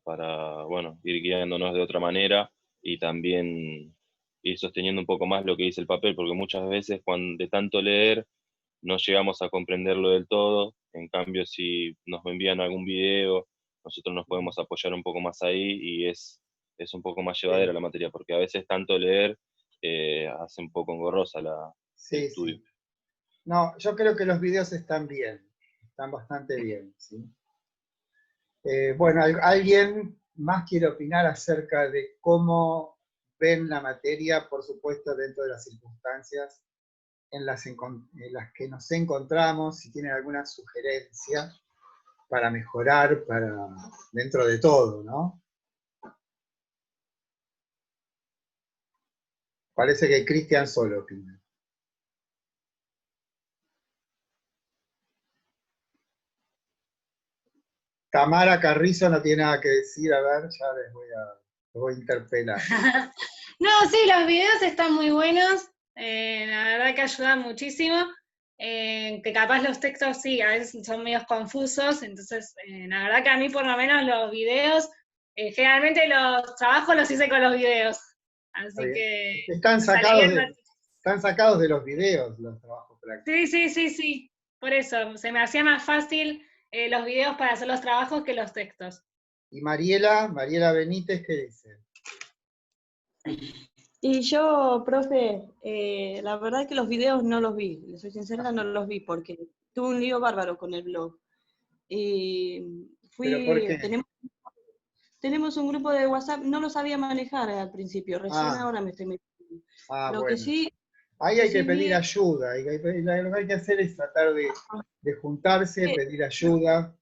bueno, ir guiándonos de otra manera y también ir sosteniendo un poco más lo que dice el papel, porque muchas veces cuando de tanto leer no llegamos a comprenderlo del todo. En cambio, si nos envían algún video, nosotros nos podemos apoyar un poco más ahí y es un poco más llevadera Sí, la materia, porque a veces tanto leer hace un poco engorrosa el sí, estudio. sí. No, yo creo que los videos están bien, están bastante bien, ¿sí? Bueno, ¿alguien más quiere opinar acerca de cómo ven la materia, por supuesto, dentro de las circunstancias en las que nos encontramos? Si tienen alguna sugerencia para mejorar, dentro de todo, ¿no? Parece que Cristian solo opina. Tamara Carrizo no tiene nada que decir, a ver, ya les voy a interpelar. No, sí, los videos están muy buenos, la verdad que ayudan muchísimo, que capaz los textos sí, a veces son medios confusos, entonces la verdad que a mí por lo menos los videos, generalmente los trabajos los hice con los videos, así que Están salí sacados viendo. están sacados de los videos los trabajos prácticos. Sí, por eso, se me hacía más fácil los videos para hacer los trabajos que los textos. ¿Y Mariela Benítez, qué dice? Y yo, profe, la verdad que los videos no los vi, les soy sincera, no los vi porque tuve un lío bárbaro con el blog. Y ¿Pero por qué? tenemos un grupo de WhatsApp, no lo sabía manejar al principio, recién ahora me estoy metiendo. Lo que Bueno. sí, Ahí hay que sí pedir vi, ayuda, lo que hay que hacer es tratar de juntarse, pedir ayuda,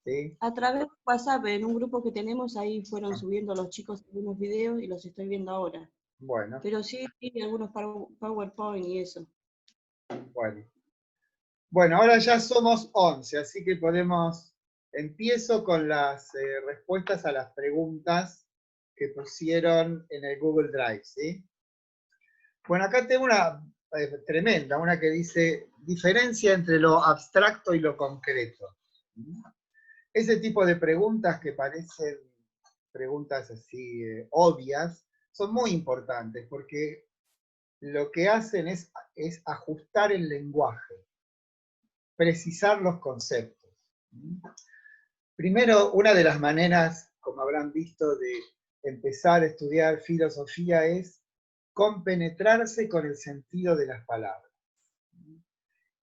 ¿sí? a través de WhatsApp, en un grupo que tenemos, ahí fueron subiendo los chicos algunos videos y los estoy viendo ahora. Bueno, Pero sí vi algunos PowerPoint y eso. bueno. Bueno, ahora ya somos 11, así que empiezo con las respuestas a las preguntas que pusieron en el Google Drive, ¿sí? Bueno, acá tengo una tremenda, una que dice, diferencia entre lo abstracto y lo concreto. Ese tipo de preguntas que parecen preguntas así obvias, son muy importantes porque lo que hacen es ajustar el lenguaje, precisar los conceptos. Primero, una de las maneras, como habrán visto, de empezar a estudiar filosofía es compenetrarse con el sentido de las palabras.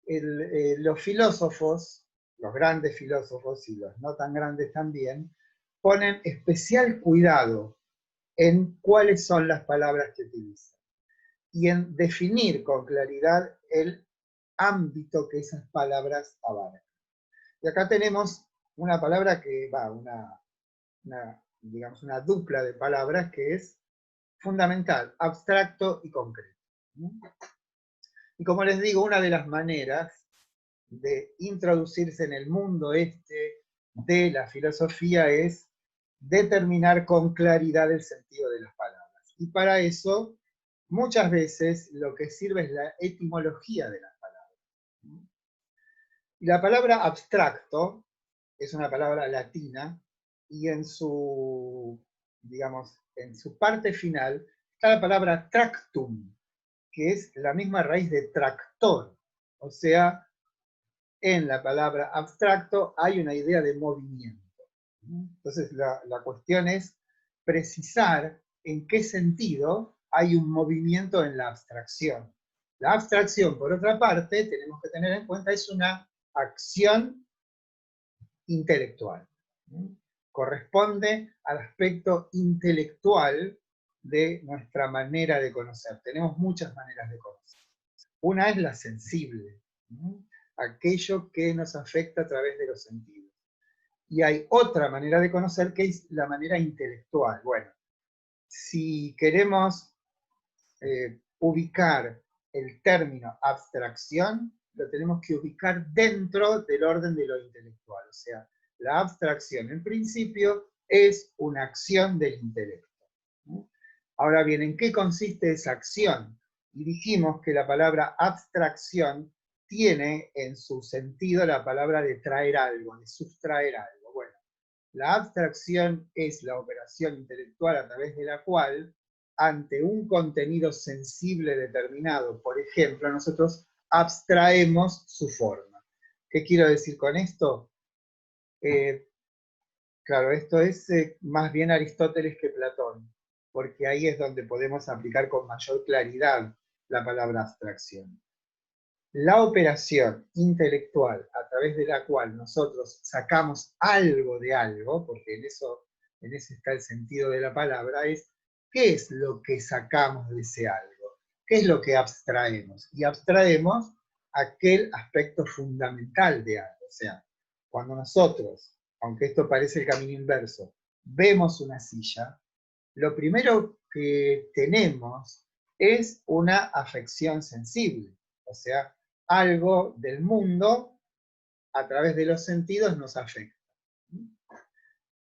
Los filósofos, los grandes filósofos y los no tan grandes también, ponen especial cuidado en cuáles son las palabras que utilizan y en definir con claridad el ámbito que esas palabras abarcan. Y acá tenemos una palabra que va, digamos, una dupla de palabras que es fundamental, abstracto y concreto. Y como les digo, una de las maneras de introducirse en el mundo de la filosofía es determinar con claridad el sentido de las palabras. Y para eso, muchas veces lo que sirve es la etimología de las palabras. Y la palabra abstracto es una palabra latina y digamos, en su parte final está la palabra tractum, que es la misma raíz de tractor. O sea, en la palabra abstracto hay una idea de movimiento. Entonces la cuestión es precisar en qué sentido hay un movimiento en la abstracción. La abstracción, por otra parte, tenemos que tener en cuenta, es una acción intelectual. Corresponde al aspecto intelectual de nuestra manera de conocer. Tenemos muchas maneras de conocer. Una es la sensible, aquello que nos afecta a través de los sentidos. Y hay otra manera de conocer que es la manera intelectual. Bueno, si queremos ubicar el término abstracción, lo tenemos que ubicar dentro del orden de lo intelectual. O sea, la abstracción en principio es una acción del intelecto. Ahora bien, ¿en qué consiste esa acción? Y dijimos que la palabra abstracción tiene en su sentido la palabra de traer algo, de sustraer algo. Bueno, La abstracción es la operación intelectual a través de la cual, ante un contenido sensible determinado, por ejemplo, nosotros abstraemos su forma. ¿Qué quiero decir con esto? Claro, esto es más bien Aristóteles que Platón, porque ahí es donde podemos aplicar con mayor claridad la palabra abstracción. La operación intelectual a través de la cual nosotros sacamos algo de algo, porque en ese está el sentido de la palabra, es ¿qué es lo que sacamos de ese algo? ¿Qué es lo que abstraemos? Y abstraemos aquel aspecto fundamental de algo. O sea, cuando nosotros, aunque esto parece el camino inverso, vemos una silla, lo primero que tenemos es una afección sensible. O sea, algo del mundo a través de los sentidos nos afecta.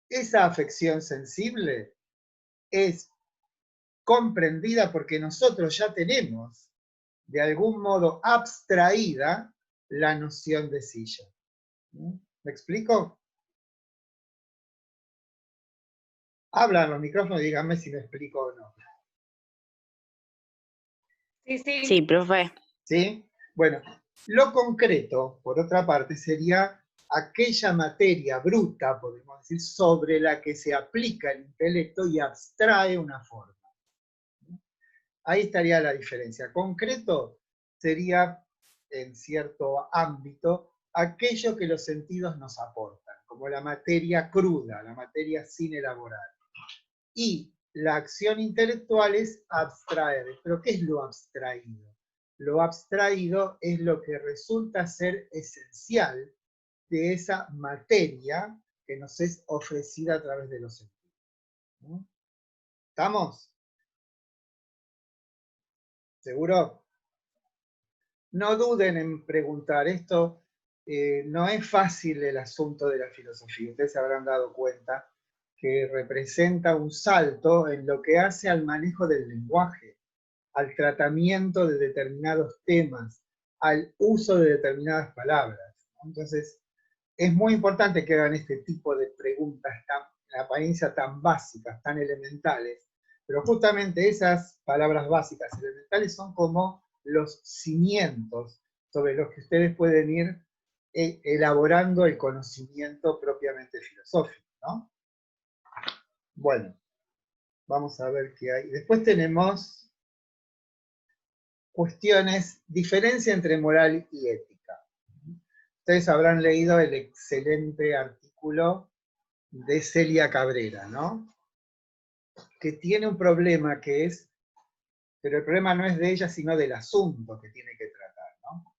Esa afección sensible es comprendida porque nosotros ya tenemos, de algún modo abstraída, la noción de silla. ¿Me explico? Hablan los micrófonos y díganme si me explico o no. Sí, sí. Sí, profe. ¿Sí? Bueno, lo concreto, por otra parte, sería aquella materia bruta, podemos decir, sobre la que se aplica el intelecto y abstrae una forma. Ahí estaría la diferencia. Concreto sería, en cierto ámbito, aquello que los sentidos nos aportan, como la materia cruda, la materia sin elaborar. Y la acción intelectual es abstraer. ¿Pero qué es lo abstraído? Lo abstraído es lo que resulta ser esencial de esa materia que nos es ofrecida a través de los sentidos. ¿Estamos? ¿Seguro? No duden en preguntar. Esto no es fácil el asunto de la filosofía. Ustedes se habrán dado cuenta que representa un salto en lo que hace al manejo del lenguaje, al tratamiento de determinados temas, al uso de determinadas palabras. Entonces, es muy importante que hagan este tipo de preguntas en apariencia tan básicas, tan elementales, pero justamente esas palabras básicas, elementales, son como los cimientos sobre los que ustedes pueden ir elaborando el conocimiento propiamente filosófico, ¿no? Bueno, vamos a ver qué hay. Después tenemos cuestiones, diferencia entre moral y ética. Ustedes habrán leído el excelente artículo de Celia Cabrera, ¿no? Que tiene un problema que es, pero el problema no es de ella, sino del asunto que tiene que tratar, ¿no?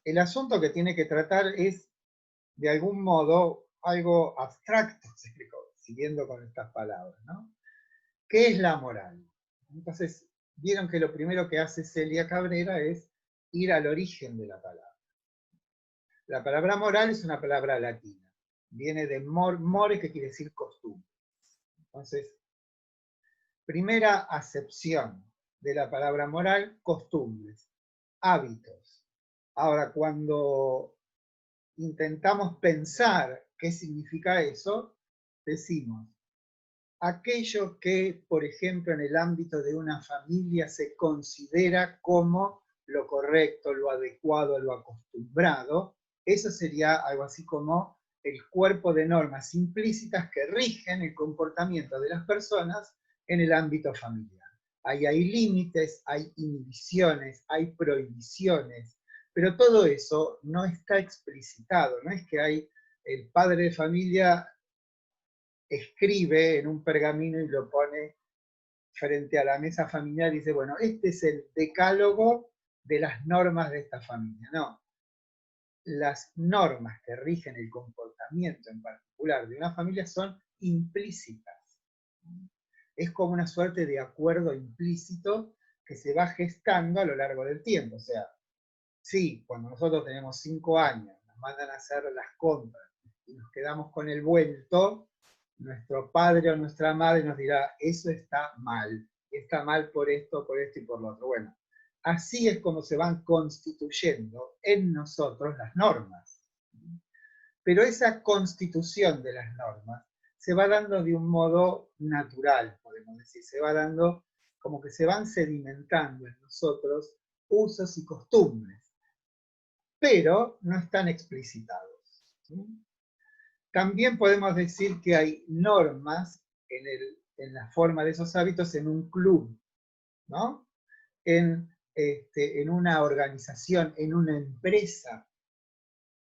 El asunto que tiene que tratar es, de algún modo, algo abstracto, siguiendo con estas palabras, ¿no? ¿Qué es la moral? Entonces, vieron que lo primero que hace Celia Cabrera es ir al origen de la palabra. La palabra moral es una palabra latina. Viene de more, que quiere decir costumbre. Entonces, primera acepción de la palabra moral, costumbres, hábitos. Ahora, cuando intentamos pensar qué significa eso, decimos, aquello que, por ejemplo, en el ámbito de una familia se considera como lo correcto, lo adecuado, lo acostumbrado, eso sería algo así como el cuerpo de normas implícitas que rigen el comportamiento de las personas en el ámbito familiar. Ahí hay límites, hay inhibiciones, hay prohibiciones, pero todo eso no está explicitado, no es que hay el padre de familia escribe en un pergamino y lo pone frente a la mesa familiar y dice, bueno, este es el decálogo de las normas de esta familia. No. Las normas que rigen el comportamiento en particular de una familia son implícitas. Es como una suerte de acuerdo implícito que se va gestando a lo largo del tiempo. O sea, sí, cuando nosotros tenemos 5 años, nos mandan a hacer las compras y nos quedamos con el vuelto, nuestro padre o nuestra madre nos dirá, eso está mal por esto y por lo otro. Bueno, así es como se van constituyendo en nosotros las normas. Pero esa constitución de las normas se va dando de un modo natural, podemos decir, se va dando como que se van sedimentando en nosotros usos y costumbres, pero no están explicitados. También podemos decir que hay normas en la forma de esos hábitos en un club, ¿no? En una organización, en una empresa,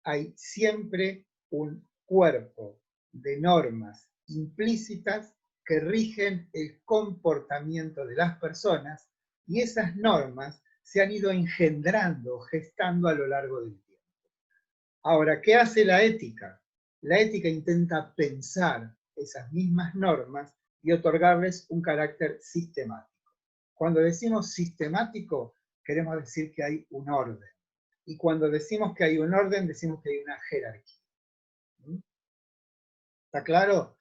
hay siempre un cuerpo de normas implícitas que rigen el comportamiento de las personas, y esas normas se han ido engendrando, gestando a lo largo del tiempo. Ahora, ¿qué hace la ética? La ética intenta pensar esas mismas normas y otorgarles un carácter sistemático. Cuando decimos sistemático, queremos decir que hay un orden. Y cuando decimos que hay un orden, decimos que hay una jerarquía. ¿Está claro?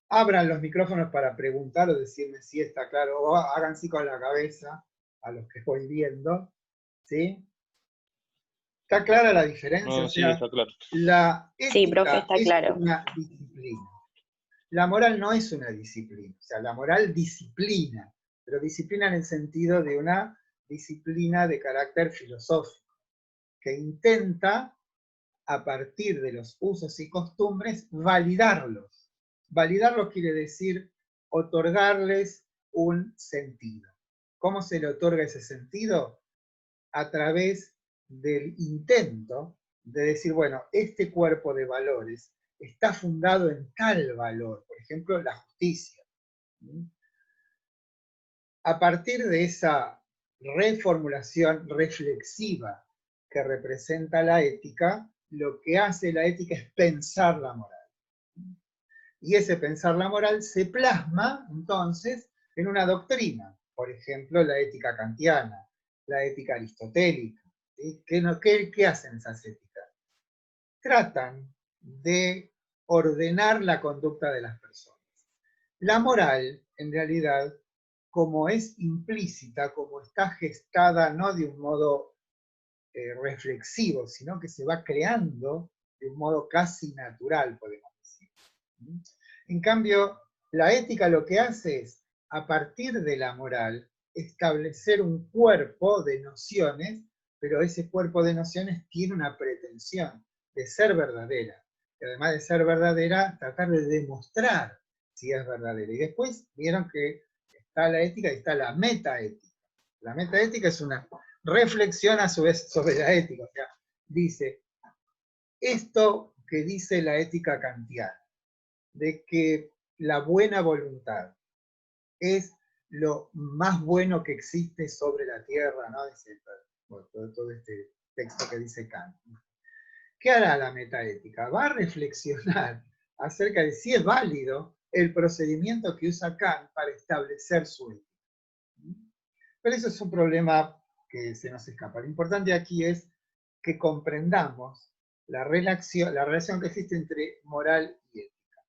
Abran los micrófonos para preguntar o decirme si está claro, o hagan sí con la cabeza a los que voy viendo. ¿Sí? ¿Está clara la diferencia? No, O sí, sea, está claro. la Sí, profe, ética está es claro. una disciplina. La moral no es una disciplina. O sea, la moral disciplina, pero disciplina en el sentido de una disciplina de carácter filosófico, que intenta, a partir de los usos y costumbres, validarlos. Validarlos quiere decir otorgarles un sentido. ¿Cómo se le otorga ese sentido? A través del intento de decir, bueno, este cuerpo de valores está fundado en tal valor, por ejemplo, la justicia. A partir de esa reformulación reflexiva que representa la ética, lo que hace la ética es pensar la moral. Y ese pensar la moral se plasma, entonces, en una doctrina. Por ejemplo, la ética kantiana, la ética aristotélica. ¿Sí? ¿Qué hacen esas éticas? Tratan de ordenar la conducta de las personas. La moral, en realidad, como es implícita, como está gestada no de un modo reflexivo, sino que se va creando de un modo casi natural, podemos decir. En cambio, la ética lo que hace es, a partir de la moral, establecer un cuerpo de nociones, pero ese cuerpo de nociones tiene una pretensión de ser verdadera. Y además de ser verdadera, tratar de demostrar si es verdadera. Y después vieron que está la ética y está la metaética. La metaética es una reflexión a su vez sobre la ética. O sea, dice, esto que dice la ética kantiana, de que la buena voluntad es lo más bueno que existe sobre la tierra, ¿no? Dice, todo este texto que dice Kant. ¿Qué hará la metaética? Va a reflexionar acerca de si es válido el procedimiento que usa Kant para establecer su ética. Pero eso es un problema que se nos escapa. Lo importante aquí es que comprendamos la relación que existe entre moral y ética.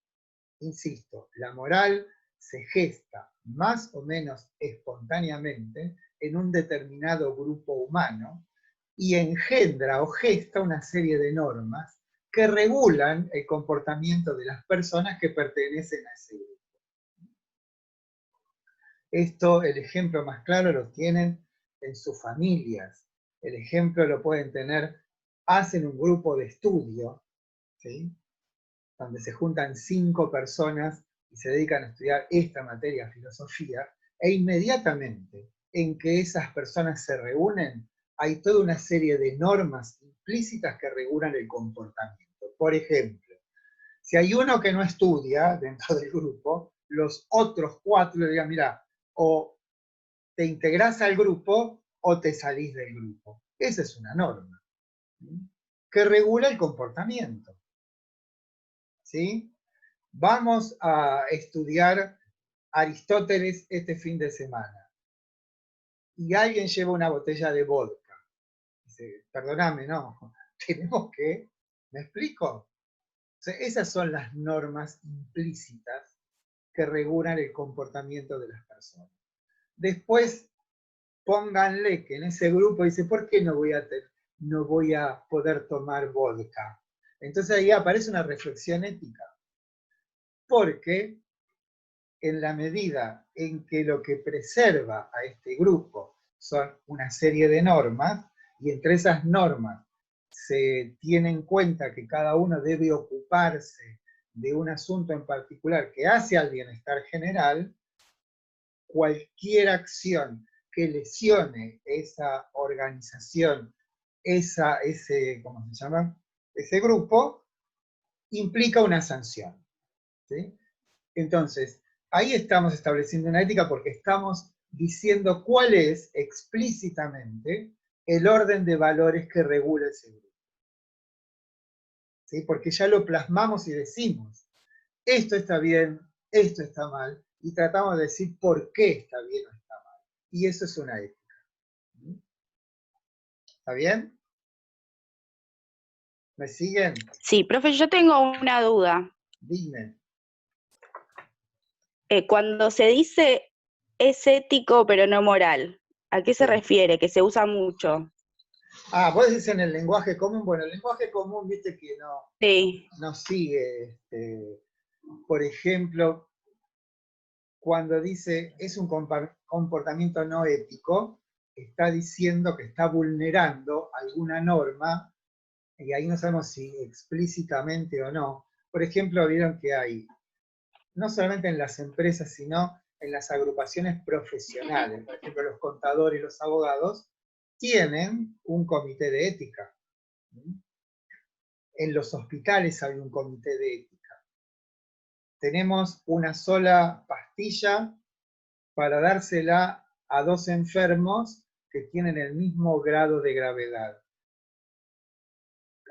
Insisto, la moral se gesta más o menos espontáneamente en un determinado grupo humano y engendra o gesta una serie de normas que regulan el comportamiento de las personas que pertenecen a ese grupo. Esto, el ejemplo más claro lo tienen en sus familias. El ejemplo lo pueden tener, hacen un grupo de estudio, ¿sí? Donde se juntan 5 personas y se dedican a estudiar esta materia, filosofía, e inmediatamente en que esas personas se reúnen, hay toda una serie de normas implícitas que regulan el comportamiento. Por ejemplo, si hay uno que no estudia dentro del grupo, los otros 4 le digan, mira, o te integrás al grupo o te salís del grupo. Esa es una norma que regula el comportamiento. ¿Sí? Vamos a estudiar Aristóteles este fin de semana. Y alguien lleva una botella de vodka. Dice, perdóname, no, tenemos que, ¿me explico? O sea, esas son las normas implícitas que regulan el comportamiento de las personas. Después, pónganle que en ese grupo dice, ¿por qué no voy a poder tomar vodka? Entonces ahí aparece una reflexión ética, porque en la medida en que lo que preserva a este grupo son una serie de normas, y entre esas normas se tiene en cuenta que cada uno debe ocuparse de un asunto en particular que hace al bienestar general, cualquier acción que lesione esa organización, ¿cómo se llama? Ese grupo, implica una sanción. ¿Sí? Entonces, ahí estamos estableciendo una ética porque estamos diciendo cuál es explícitamente el orden de valores que regula ese grupo. ¿Sí? Porque ya lo plasmamos y decimos, esto está bien, esto está mal, y tratamos de decir por qué está bien o está mal. Y eso es una ética. ¿Está bien? ¿Me siguen? Sí, profe, yo tengo una duda. Dime. Cuando se dice es ético pero no moral, ¿a qué se Sí. refiere? Que se usa mucho. Ah, vos decís en el lenguaje común. Bueno, el lenguaje común, viste que Sí, no sigue, por ejemplo, cuando dice es un comportamiento no ético, está diciendo que está vulnerando alguna norma, y ahí no sabemos si explícitamente o no. Por ejemplo, vieron que hay, no solamente en las empresas, sino en las agrupaciones profesionales, por ejemplo, los contadores y los abogados, tienen un comité de ética. En los hospitales hay un comité de ética. Tenemos una sola pastilla para dársela a 2 enfermos que tienen el mismo grado de gravedad.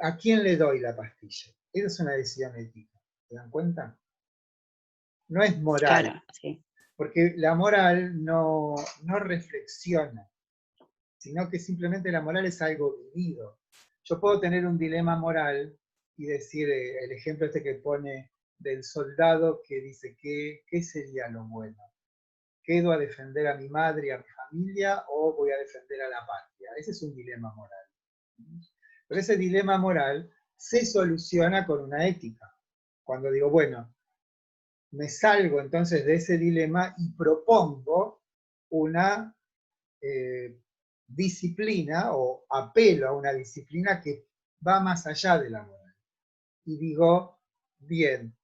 ¿A quién le doy la pastilla? Esa es una decisión ética. ¿Se dan cuenta? No es moral, claro, sí. porque la moral no reflexiona, sino que simplemente la moral es algo vivido. Yo puedo tener un dilema moral y decir, el ejemplo este que pone del soldado que dice, ¿qué sería lo bueno? ¿Quedo a defender a mi madre y a mi familia o voy a defender a la patria? Ese es un dilema moral. Pero ese dilema moral se soluciona con una ética. Cuando digo, bueno, me salgo entonces de ese dilema y propongo una disciplina o apelo a una disciplina que va más allá de la moral. Y digo, bien,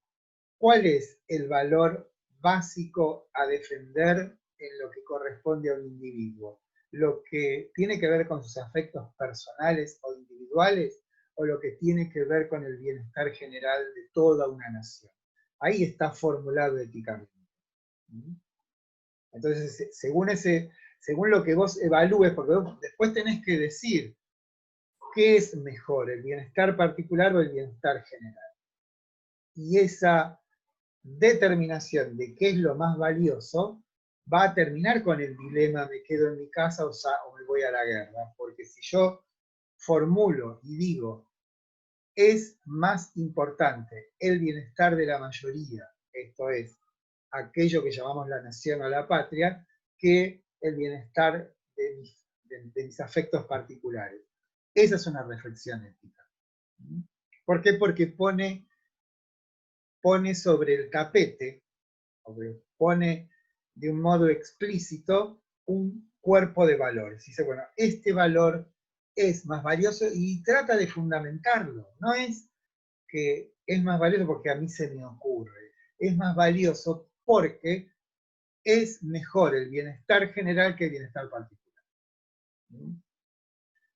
¿cuál es el valor básico a defender en lo que corresponde a un individuo? ¿Lo que tiene que ver con sus afectos personales o individuales o lo que tiene que ver con el bienestar general de toda una nación? Ahí está formulado éticamente. Entonces, según lo que vos evalúes, porque vos después tenés que decir qué es mejor, el bienestar particular o el bienestar general. Y esa determinación de qué es lo más valioso va a terminar con el dilema, me quedo en mi casa o me voy a la guerra. Porque si yo formulo y digo, es más importante el bienestar de la mayoría, esto es, aquello que llamamos la nación o la patria, que el bienestar de mis afectos particulares. Esa es una reflexión ética. ¿Por qué? Porque pone sobre el tapete, pone de un modo explícito un cuerpo de valores. Dice, bueno, este valor es más valioso y trata de fundamentarlo. No es que es más valioso porque a mí se me ocurre. Es más valioso porque es mejor el bienestar general que el bienestar particular.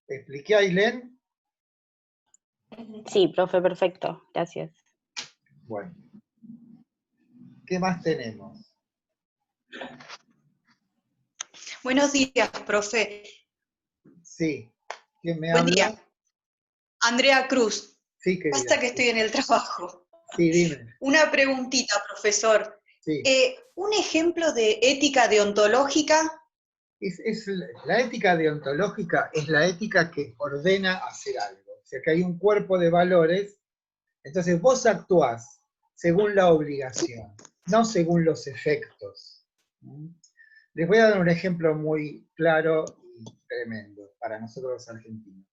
¿Te expliqué, Ailén? Sí, profe, perfecto. Gracias. Bueno. ¿Qué más tenemos? Buenos días, profe. Sí. ¿Quién me Buen habla? día. Andrea Cruz. Sí, querida. Basta que estoy en el trabajo. Sí, dime. Una preguntita, profesor. Sí. ¿Un ejemplo de ética deontológica? La ética deontológica es la ética que ordena hacer algo. O sea, que hay un cuerpo de valores, entonces vos actuás según la obligación, no según los efectos. Les voy a dar un ejemplo muy claro y tremendo para nosotros los argentinos.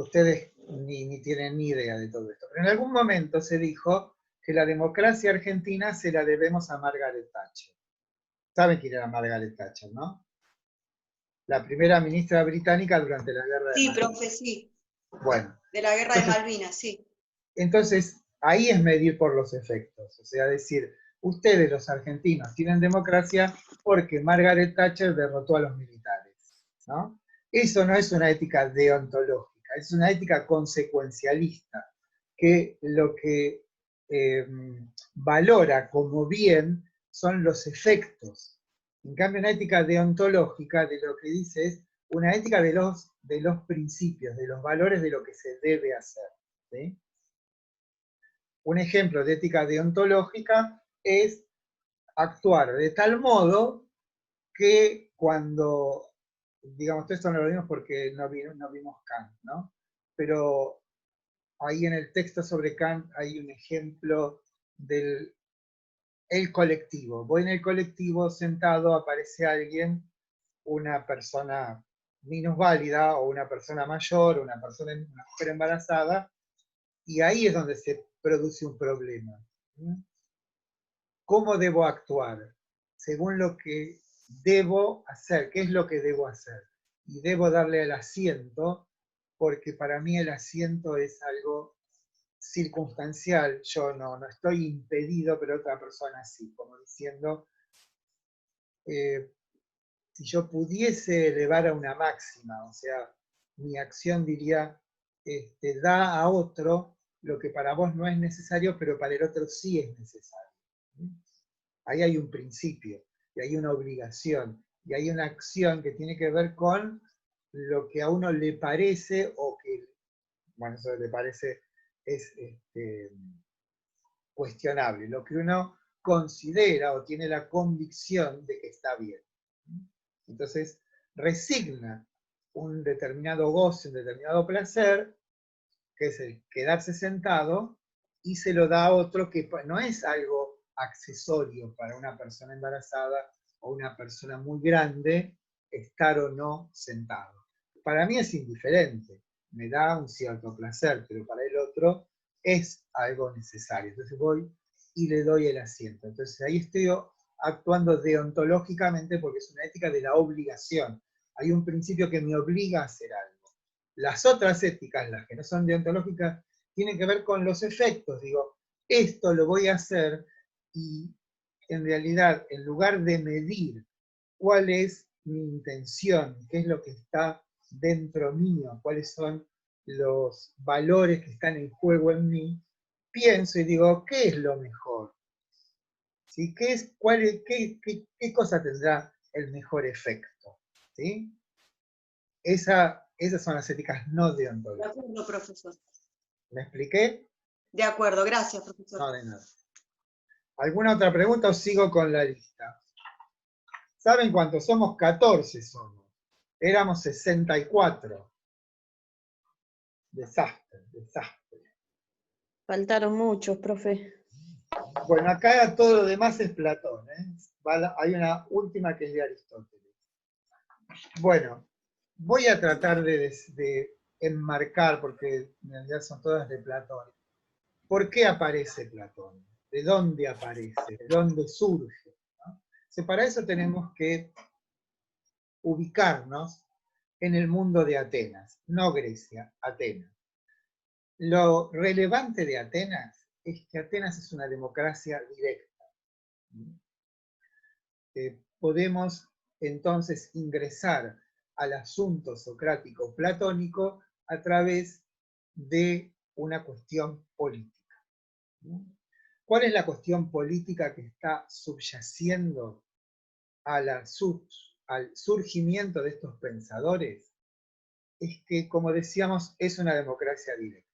ustedes ni tienen ni idea de todo esto. Pero en algún momento se dijo que la democracia argentina se la debemos a Margaret Thatcher. ¿Saben quién era Margaret Thatcher, no? La primera ministra británica durante la guerra de Sí, Malvinas. profe, sí. Bueno. De la guerra de Malvinas, sí. Entonces, ahí es medir por los efectos. O sea, decir, ustedes los argentinos tienen democracia porque Margaret Thatcher derrotó a los militares, ¿no? Eso no es una ética deontológica, es una ética consecuencialista, que lo que valora como bien son los efectos. En cambio, una ética deontológica de lo que dice es una ética de los principios, de los valores de lo que se debe hacer, ¿sí? Un ejemplo de ética deontológica es actuar de tal modo que cuando, digamos, esto no lo vimos porque no vimos Kant, ¿no? Pero ahí en el texto sobre Kant hay un ejemplo del colectivo. Voy en el colectivo sentado, aparece alguien, una persona minusválida, o una persona mayor, una mujer embarazada, y ahí es donde se produce un problema. ¿Cómo debo actuar? Según lo que debo hacer. ¿Qué es lo que debo hacer? Y debo darle el asiento, porque para mí el asiento es algo circunstancial. Yo no estoy impedido, pero otra persona sí. Como diciendo, si yo pudiese elevar a una máxima, o sea, mi acción diría, da a otro lo que para vos no es necesario, pero para el otro sí es necesario. Ahí hay un principio, y hay una obligación, y hay una acción que tiene que ver con lo que a uno le parece, o que, bueno, eso le parece es cuestionable, lo que uno considera o tiene la convicción de que está bien. Entonces, resigna un determinado goce, un determinado placer, que es el quedarse sentado, y se lo da a otro que no es algo accesorio para una persona embarazada o una persona muy grande estar o no sentado. Para mí es indiferente, me da un cierto placer, pero para el otro es algo necesario. Entonces voy y le doy el asiento. Entonces ahí estoy actuando deontológicamente porque es una ética de la obligación. Hay un principio que me obliga a hacer algo. Las otras éticas, las que no son deontológicas, tienen que ver con los efectos. Digo, esto lo voy a hacer y en realidad, en lugar de medir cuál es mi intención, qué es lo que está dentro mío, cuáles son los valores que están en juego en mí, pienso y digo, ¿qué es lo mejor? ¿Sí? ¿Qué cosa tendrá el mejor efecto? ¿Sí? Esas son las éticas no De deontológicas. acuerdo, profesor. ¿Me expliqué? De acuerdo, gracias, profesor. No, de nada. ¿Alguna otra pregunta o sigo con la lista? ¿Saben cuántos somos? 14 somos. Éramos 64. Desastre, desastre. Faltaron muchos, profe. Bueno, acá todo lo demás es Platón, ¿eh? Hay una última que es de Aristóteles. Bueno, voy a tratar de enmarcar, porque en realidad son todas de Platón. ¿Por qué aparece Platón? ¿De dónde aparece? ¿De dónde surge? ¿No? Para eso tenemos que ubicarnos en el mundo de Atenas, no Grecia, Atenas. Lo relevante de Atenas es que Atenas es una democracia directa. Podemos entonces ingresar al asunto socrático platónico a través de una cuestión política. ¿Cuál es la cuestión política que está subyaciendo al surgimiento de estos pensadores? Es que, como decíamos, es una democracia directa.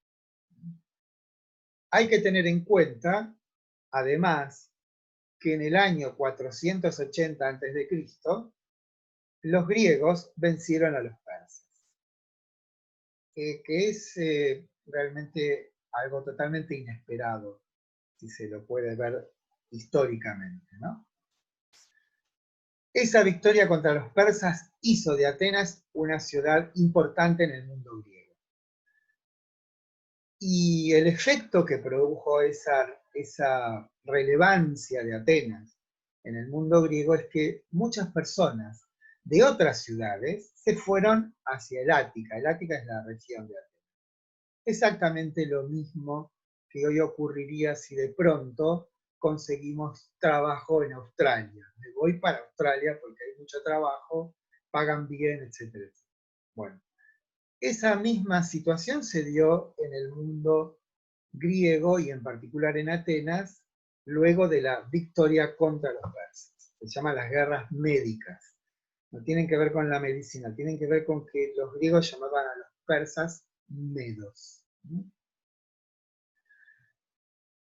Hay que tener en cuenta, además, que en el año 480 a.C., los griegos vencieron a los persas, que es realmente algo totalmente inesperado, si se lo puede ver históricamente, ¿no? Esa victoria contra los persas hizo de Atenas una ciudad importante en el mundo griego. Y el efecto que produjo esa relevancia de Atenas en el mundo griego es que muchas personas de otras ciudades se fueron hacia el Ática. El Ática es la región de Atenas. Exactamente lo mismo que hoy ocurriría si de pronto conseguimos trabajo en Australia. Me voy para Australia porque hay mucho trabajo, pagan bien, etcétera, etcétera. Bueno, esa misma situación se dio en el mundo griego y en particular en Atenas, luego de la victoria contra los persas. Se llaman las guerras médicas. No tienen que ver con la medicina, tienen que ver con que los griegos llamaban a los persas medos.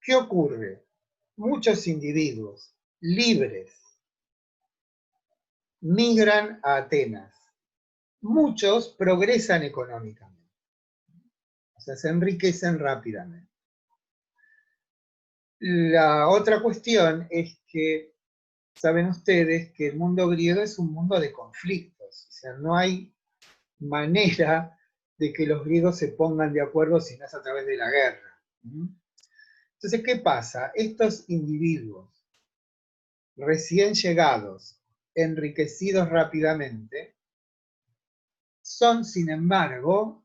¿Qué ocurre? Muchos individuos libres migran a Atenas. Muchos progresan económicamente. O sea, se enriquecen rápidamente. La otra cuestión es que saben ustedes que el mundo griego es un mundo de conflictos. O sea, no hay manera de que los griegos se pongan de acuerdo si no es a través de la guerra. Entonces, ¿qué pasa? Estos individuos recién llegados, enriquecidos rápidamente, son, sin embargo,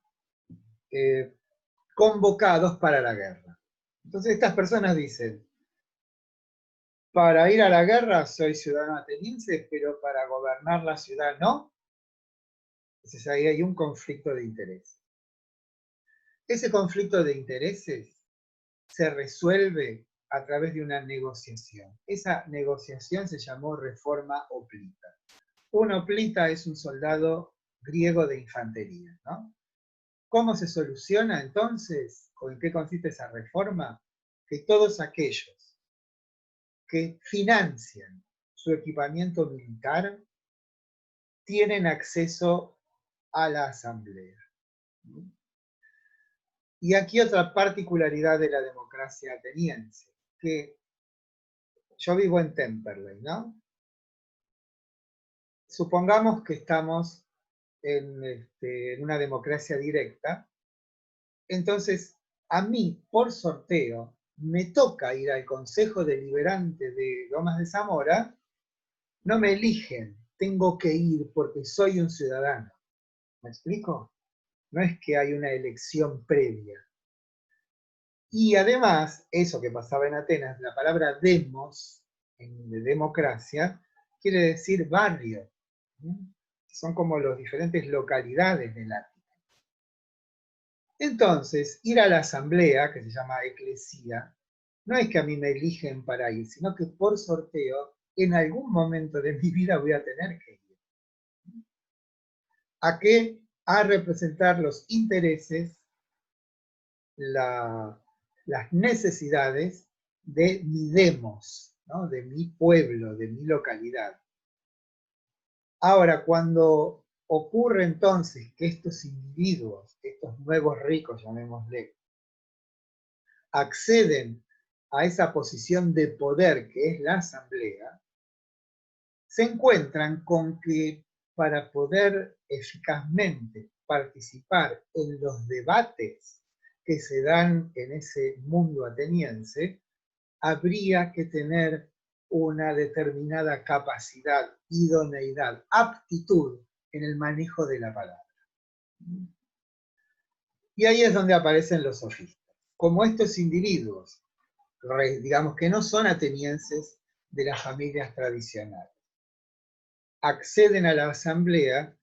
convocados para la guerra. Entonces estas personas dicen, para ir a la guerra soy ciudadano ateniense, pero para gobernar la ciudad no. Entonces ahí hay un conflicto de intereses. Ese conflicto de intereses se resuelve a través de una negociación. Esa negociación se llamó Reforma Hoplita. Un hoplita es un soldado griego de infantería, ¿no? ¿Cómo se soluciona entonces? ¿En qué consiste esa reforma? Que todos aquellos que financian su equipamiento militar tienen acceso a la asamblea. Y aquí otra particularidad de la democracia ateniense, que yo vivo en Temperley, ¿no? Supongamos que estamos en una democracia directa, entonces a mí, por sorteo, me toca ir al Consejo Deliberante de Lomas de Zamora, no me eligen, tengo que ir porque soy un ciudadano. ¿Me explico? No es que hay una elección previa. Y además, eso que pasaba en Atenas, la palabra demos, de democracia, quiere decir barrio. Son como las diferentes localidades del Ática. Entonces, ir a la asamblea, que se llama eclesía, no es que a mí me eligen para ir, sino que por sorteo, en algún momento de mi vida voy a tener que ir. ¿A qué? A representar los intereses, las necesidades de mi demos, ¿no? De mi pueblo, de mi localidad. Ahora, cuando ocurre entonces que estos individuos, estos nuevos ricos, llamémosle, acceden a esa posición de poder que es la asamblea, se encuentran con que para poder eficazmente participar en los debates que se dan en ese mundo ateniense, habría que tener una determinada capacidad, idoneidad, aptitud en el manejo de la palabra. Y ahí es donde aparecen los sofistas. Como estos individuos, digamos que no son atenienses de las familias tradicionales, acceden a la asamblea,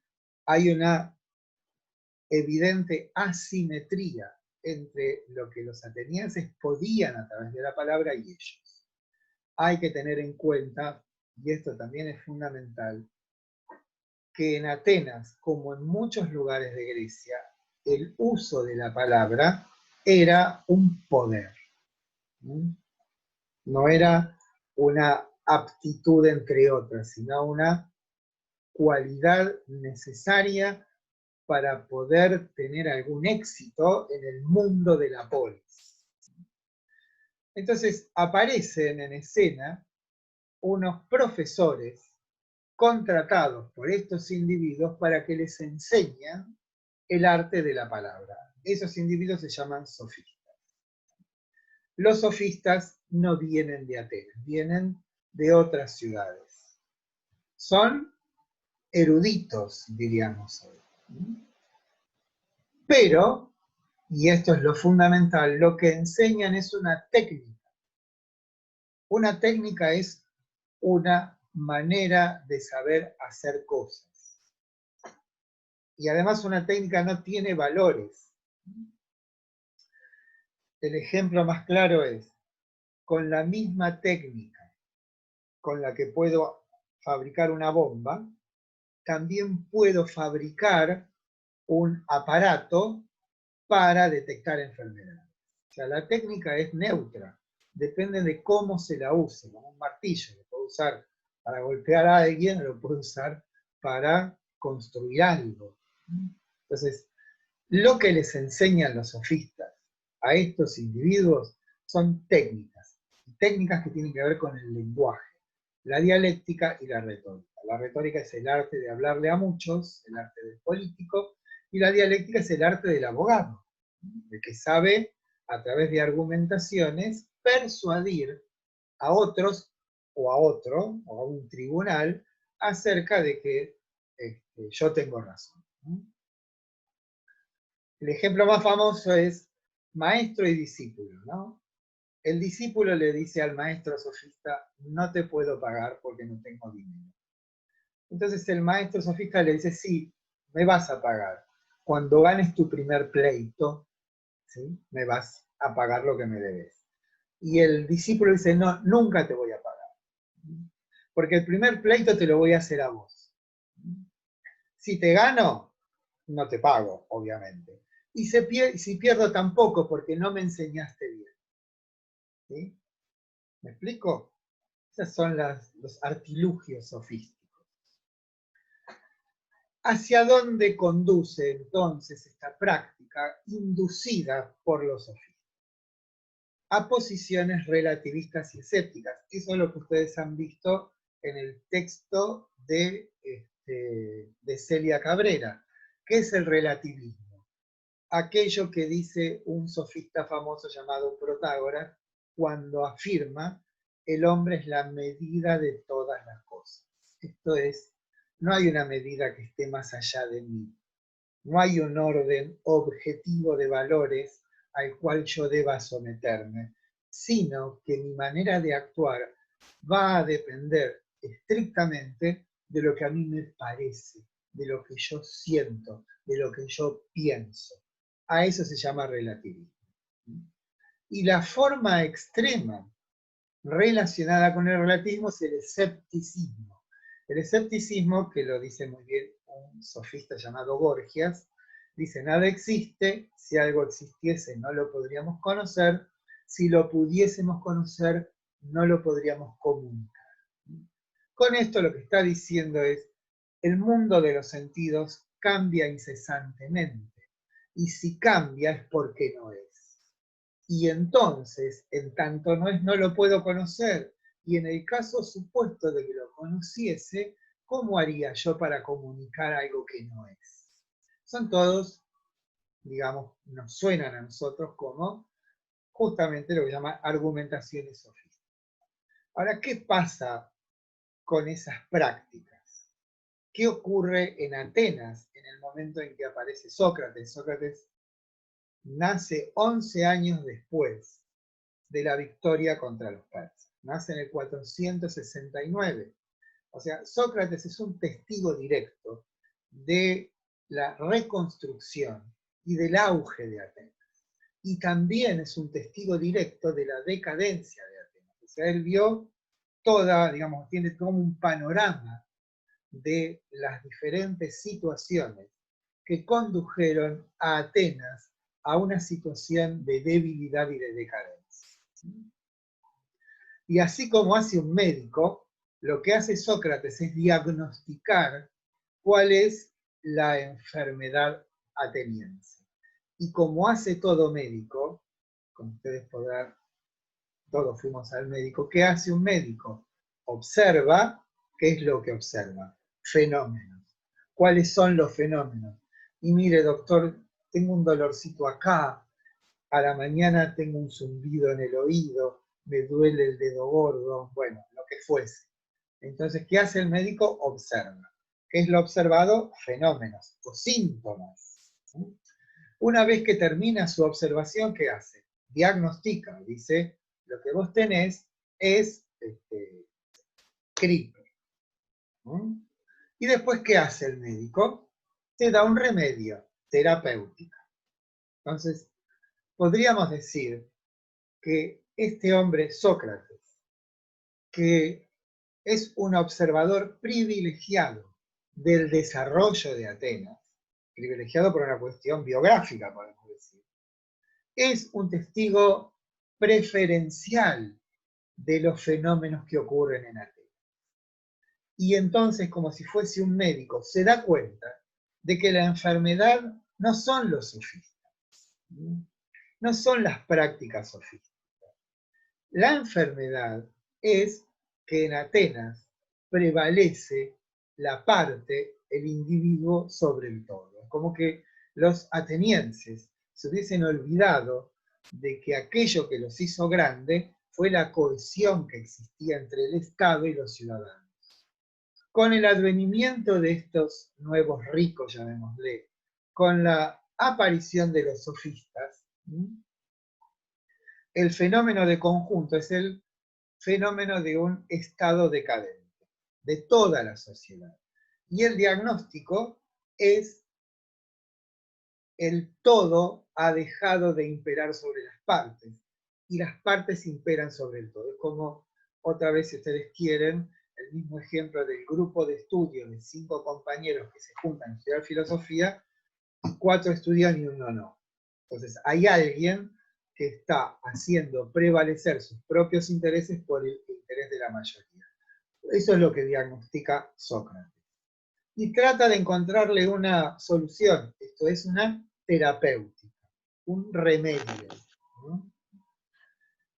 hay una evidente asimetría entre lo que los atenienses podían a través de la palabra y ellos. Hay que tener en cuenta, y esto también es fundamental, que en Atenas, como en muchos lugares de Grecia, el uso de la palabra era un poder. No era una aptitud entre otras, sino una cualidad necesaria para poder tener algún éxito en el mundo de la polis. Entonces aparecen en escena unos profesores contratados por estos individuos para que les enseñen el arte de la palabra. Esos individuos se llaman sofistas. Los sofistas no vienen de Atenas, vienen de otras ciudades. Son eruditos, diríamos hoy. Pero, y esto es lo fundamental, lo que enseñan es una técnica. Una técnica es una manera de saber hacer cosas. Y además una técnica no tiene valores. El ejemplo más claro es, con la misma técnica con la que puedo fabricar una bomba, también puedo fabricar un aparato para detectar enfermedades. O sea, la técnica es neutra, depende de cómo se la use, como un martillo, lo puedo usar para golpear a alguien, lo puedo usar para construir algo. Entonces, lo que les enseñan los sofistas a estos individuos son técnicas que tienen que ver con el lenguaje, la dialéctica y la retórica. La retórica es el arte de hablarle a muchos, el arte del político, y la dialéctica es el arte del abogado, el que sabe, a través de argumentaciones, persuadir a otros o a otro, o a un tribunal, acerca de que yo tengo razón. El ejemplo más famoso es maestro y discípulo, ¿no? El discípulo le dice al maestro sofista, no te puedo pagar porque no tengo dinero. Entonces el maestro sofista le dice, sí, me vas a pagar. Cuando ganes tu primer pleito, ¿sí?, me vas a pagar lo que me debes. Y el discípulo dice, no, nunca te voy a pagar. Porque el primer pleito te lo voy a hacer a vos. Si te gano, no te pago, obviamente. Y si pierdo tampoco, porque no me enseñaste bien. ¿Sí? ¿Me explico? Esos son los artilugios sofísticos. ¿Hacia dónde conduce entonces esta práctica inducida por los sofistas? A posiciones relativistas y escépticas. Eso es lo que ustedes han visto en el texto de Celia Cabrera. ¿Qué es el relativismo? Aquello que dice un sofista famoso llamado Protágoras cuando afirma el hombre es la medida de todas las cosas. Esto es, no hay una medida que esté más allá de mí. No hay un orden objetivo de valores al cual yo deba someterme, sino que mi manera de actuar va a depender estrictamente de lo que a mí me parece, de lo que yo siento, de lo que yo pienso. A eso se llama relativismo. Y la forma extrema relacionada con el relativismo es el escepticismo. El escepticismo, que lo dice muy bien un sofista llamado Gorgias, dice, nada existe, si algo existiese no lo podríamos conocer, si lo pudiésemos conocer no lo podríamos comunicar. Con esto lo que está diciendo es, el mundo de los sentidos cambia incesantemente, y si cambia es porque no es. Y entonces, en tanto no es, no lo puedo conocer, y en el caso supuesto de que lo conociese, ¿cómo haría yo para comunicar algo que no es? Son todos, digamos, nos suenan a nosotros como justamente lo que se llama argumentaciones sofísticas. Ahora, ¿qué pasa con esas prácticas? ¿Qué ocurre en Atenas en el momento en que aparece Sócrates? Sócrates nace 11 años después de la victoria contra los persas. Nace en el 469. O sea, Sócrates es un testigo directo de la reconstrucción y del auge de Atenas. Y también es un testigo directo de la decadencia de Atenas. O sea, él vio toda, digamos, tiene como un panorama de las diferentes situaciones que condujeron a Atenas a una situación de debilidad y de decadencia. Y así como hace un médico, lo que hace Sócrates es diagnosticar cuál es la enfermedad ateniense. Y como hace todo médico, como ustedes podrán, todos fuimos al médico, ¿qué hace un médico? Observa, ¿qué es lo que observa? Fenómenos. ¿Cuáles son los fenómenos? Y mire, doctor, tengo un dolorcito acá, a la mañana tengo un zumbido en el oído, me duele el dedo gordo, bueno, lo que fuese. Entonces, ¿qué hace el médico? Observa. ¿Qué es lo observado? Fenómenos o síntomas. Una vez que termina su observación, ¿qué hace? Diagnostica, dice, lo que vos tenés es gripe. Y después, ¿qué hace el médico? Te da un remedio terapéutico. Entonces, podríamos decir que este hombre, Sócrates, que es un observador privilegiado del desarrollo de Atenas, privilegiado por una cuestión biográfica, podemos decir, es un testigo preferencial de los fenómenos que ocurren en Atenas. Y entonces, como si fuese un médico, se da cuenta de que la enfermedad no son los sofistas, no son las prácticas sofísticas. La enfermedad es que en Atenas prevalece la parte, el individuo sobre el todo. Como que los atenienses se hubiesen olvidado de que aquello que los hizo grande fue la cohesión que existía entre el Estado y los ciudadanos. Con el advenimiento de estos nuevos ricos, llamémosle, con la aparición de los sofistas, el fenómeno de conjunto es el fenómeno de un estado decadente, de toda la sociedad. Y el diagnóstico es el todo ha dejado de imperar sobre las partes, y las partes imperan sobre el todo. Es como, otra vez si ustedes quieren, el mismo ejemplo del grupo de estudio de 5 compañeros que se juntan a estudiar filosofía, 4 estudian y 1 no. Entonces, hay alguien que está haciendo prevalecer sus propios intereses por el interés de la mayoría. Eso es lo que diagnostica Sócrates. Y trata de encontrarle una solución. Esto es una terapéutica, un remedio, ¿no?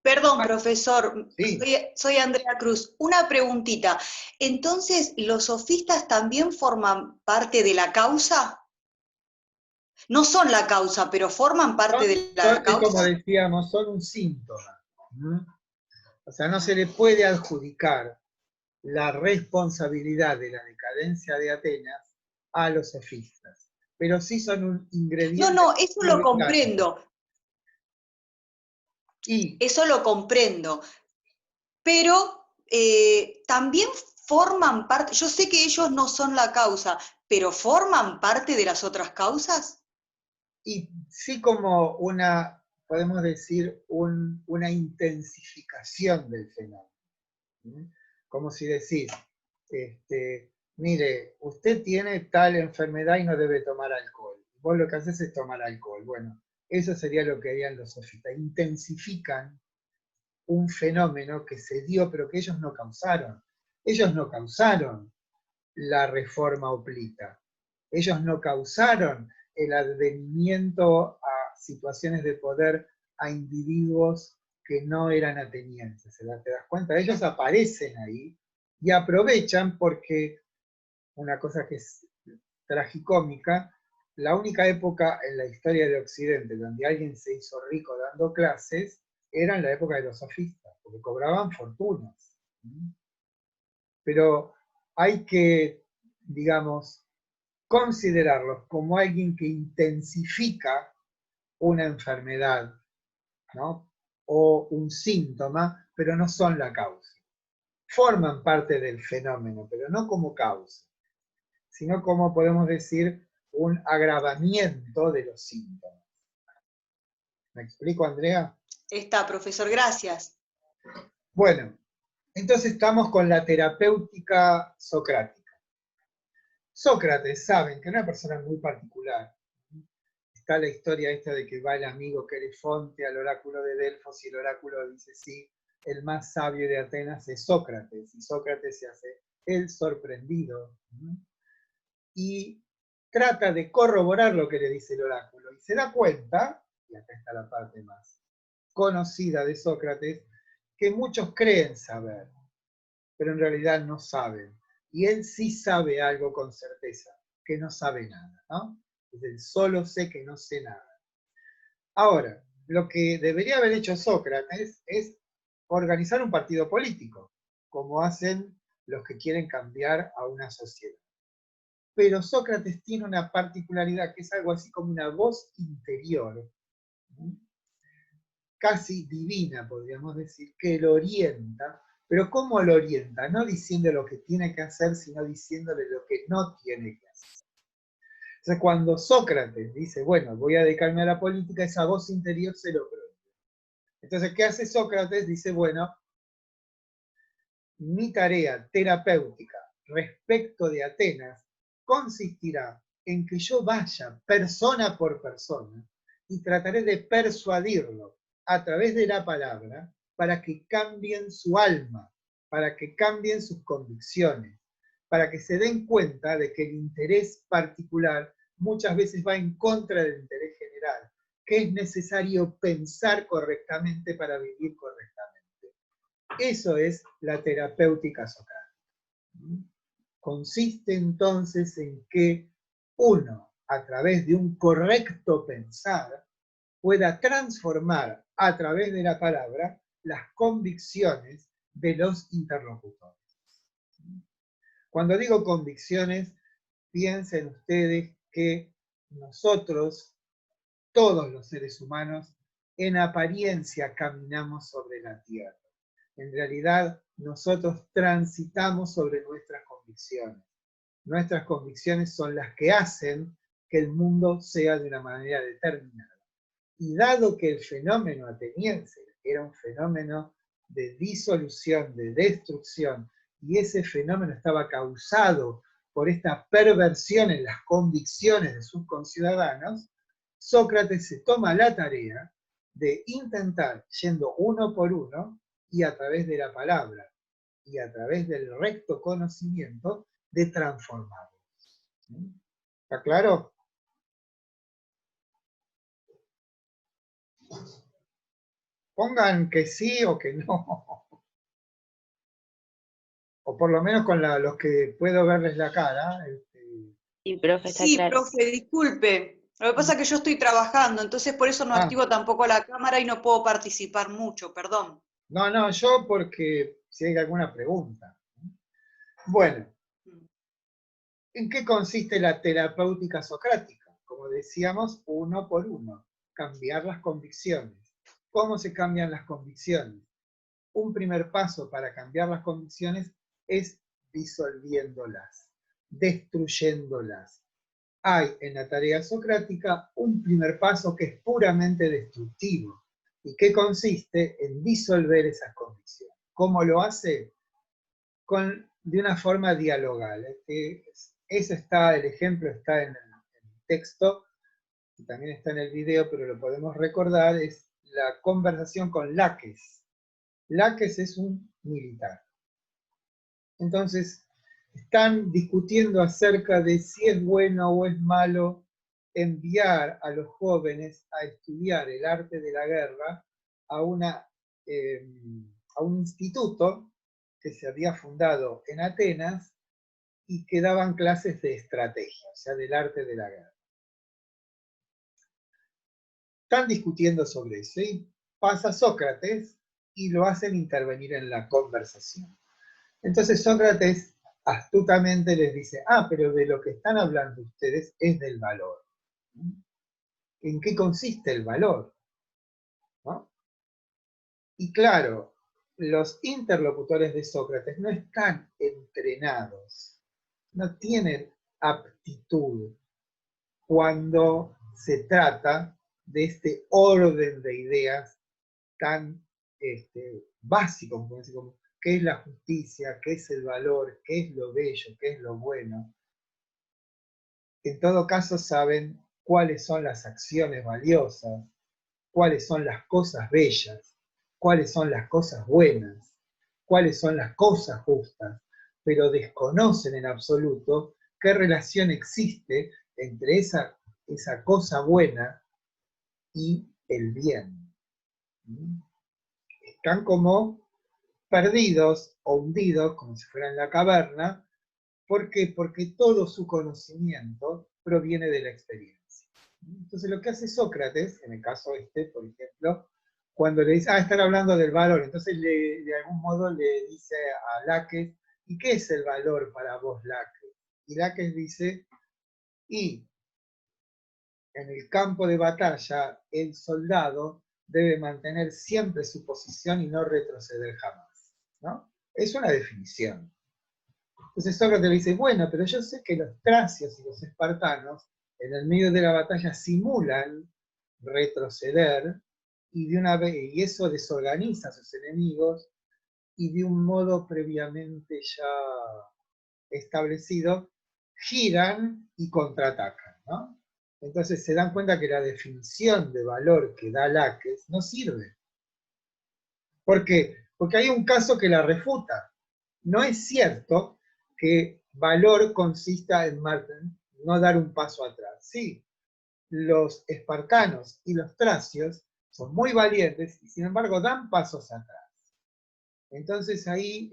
Perdón, profesor, Sí. soy Andrea Cruz. Una preguntita. Entonces, ¿los sofistas también forman parte de la causa? No son la causa, pero forman parte de la Como causa. decíamos, son un síntoma, ¿no? O sea, no se le puede adjudicar la responsabilidad de la decadencia de Atenas a los sofistas, pero sí son un ingrediente. No, eso lo comprendo. Eso lo comprendo. Pero también forman parte, yo sé que ellos no son la causa, pero ¿forman parte de las otras causas? Y sí, como una, podemos decir, una intensificación del fenómeno. Como si decís, mire, usted tiene tal enfermedad y no debe tomar alcohol. Vos lo que haces es tomar alcohol. Bueno, eso sería lo que harían los sofistas. Intensifican un fenómeno que se dio, pero que ellos no causaron. Ellos no causaron la reforma oplita. Ellos no causaron el advenimiento a situaciones de poder a individuos que no eran atenienses. ¿Te das cuenta? Ellos aparecen ahí y aprovechan porque, una cosa que es tragicómica, la única época en la historia de Occidente donde alguien se hizo rico dando clases era en la época de los sofistas, porque cobraban fortunas. Pero hay que, digamos, considerarlos como alguien que intensifica una enfermedad, ¿no? O un síntoma, pero no son la causa. Forman parte del fenómeno, pero no como causa, sino como podemos decir un agravamiento de los síntomas. ¿Me explico, Andrea? Está, profesor, gracias. Bueno, entonces estamos con la terapéutica socrática. Sócrates, saben que es una persona muy particular. Está la historia esta de que va el amigo Querefonte al oráculo de Delfos y el oráculo dice, sí, el más sabio de Atenas es Sócrates, y Sócrates se hace el sorprendido. Y trata de corroborar lo que le dice el oráculo, y se da cuenta, y acá está la parte más conocida de Sócrates, que muchos creen saber, pero en realidad no saben. Y él sí sabe algo con certeza, que no sabe nada, ¿no? Es el solo sé que no sé nada. Ahora, lo que debería haber hecho Sócrates es organizar un partido político, como hacen los que quieren cambiar a una sociedad. Pero Sócrates tiene una particularidad que es algo así como una voz interior, casi divina, podríamos decir, que lo orienta. Pero ¿cómo lo orienta? No diciendo lo que tiene que hacer, sino diciéndole lo que no tiene que hacer. Entonces, cuando Sócrates dice, bueno, voy a dedicarme a la política, esa voz interior se lo prohíbe. Entonces, ¿qué hace Sócrates? Dice, bueno, mi tarea terapéutica respecto de Atenas consistirá en que yo vaya persona por persona y trataré de persuadirlo a través de la palabra para que cambien su alma, para que cambien sus convicciones, para que se den cuenta de que el interés particular muchas veces va en contra del interés general, que es necesario pensar correctamente para vivir correctamente. Eso es la terapéutica socrática. Consiste entonces en que uno, a través de un correcto pensar, pueda transformar a través de la palabra las convicciones de los interlocutores. Cuando digo convicciones, piensen ustedes que nosotros, todos los seres humanos, en apariencia caminamos sobre la tierra. En realidad, nosotros transitamos sobre nuestras convicciones. Nuestras convicciones son las que hacen que el mundo sea de una manera determinada. Y dado que el fenómeno ateniense era un fenómeno de disolución, de destrucción, y ese fenómeno estaba causado por esta perversión en las convicciones de sus conciudadanos, Sócrates se toma la tarea de intentar, yendo uno por uno, y a través de la palabra, y a través del recto conocimiento, de transformarlos. ¿Está claro? Pongan que sí o que no. O por lo menos con los que puedo verles la cara. Sí, profe, está Sí, claro. profe, disculpe. Lo que pasa es que yo estoy trabajando, entonces por eso no activo tampoco la cámara y no puedo participar mucho, perdón. No, yo porque si hay alguna pregunta. Bueno, ¿en qué consiste la terapéutica socrática? Como decíamos, uno por uno, cambiar las convicciones. ¿Cómo se cambian las convicciones? Un primer paso para cambiar las convicciones es disolviéndolas, destruyéndolas. Hay en la tarea socrática un primer paso que es puramente destructivo y que consiste en disolver esas convicciones. ¿Cómo lo hace? De una forma dialogal. Eso está, el ejemplo está en el texto y también está en el video, pero lo podemos recordar, es la conversación con Laques. Laques es un militar. Entonces, están discutiendo acerca de si es bueno o es malo enviar a los jóvenes a estudiar el arte de la guerra a un instituto que se había fundado en Atenas y que daban clases de estrategia, o sea, del arte de la guerra. Están discutiendo sobre eso y pasa Sócrates y lo hacen intervenir en la conversación. Entonces Sócrates astutamente les dice, pero de lo que están hablando ustedes es del valor. ¿En qué consiste el valor? ¿No? Y claro, los interlocutores de Sócrates no están entrenados, no tienen aptitud cuando se trata de este orden de ideas tan básico, como qué es la justicia, qué es el valor, qué es lo bello, qué es lo bueno. En todo caso saben cuáles son las acciones valiosas, cuáles son las cosas bellas, cuáles son las cosas buenas, cuáles son las cosas justas, pero desconocen en absoluto qué relación existe entre esa cosa buena y el bien. Están como perdidos o hundidos, como si fueran en la caverna. ¿Por qué? Porque todo su conocimiento proviene de la experiencia. Entonces lo que hace Sócrates, en el caso por ejemplo, cuando le dice, están hablando del valor, entonces de algún modo le dice a Laques, ¿y qué es el valor para vos, Laques? Y Laques dice, y en el campo de batalla, el soldado debe mantener siempre su posición y no retroceder jamás, ¿no? Es una definición. Entonces Sócrates le dice, bueno, pero yo sé que los tracios y los espartanos en el medio de la batalla simulan retroceder y eso desorganiza a sus enemigos y de un modo previamente ya establecido giran y contraatacan, ¿no? Entonces se dan cuenta que la definición de valor que da Laques no sirve. ¿Por qué? Porque hay un caso que la refuta. No es cierto que valor consista en no dar un paso atrás. Sí, los espartanos y los tracios son muy valientes y sin embargo dan pasos atrás. Entonces ahí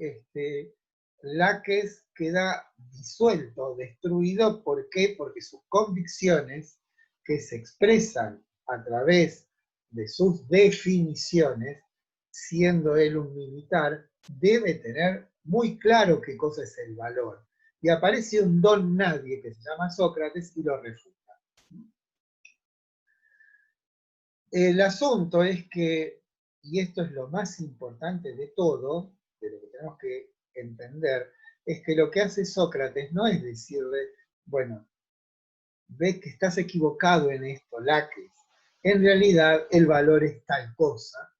Laques queda disuelto, destruido. ¿Por qué? Porque sus convicciones, que se expresan a través de sus definiciones, siendo él un militar, debe tener muy claro qué cosa es el valor. Y aparece un don nadie que se llama Sócrates y lo refuta. El asunto es que, y esto es lo más importante de todo, de lo que tenemos que entender, es que lo que hace Sócrates no es decirle, bueno, ves que estás equivocado en esto, Laques. En realidad el valor es tal cosa,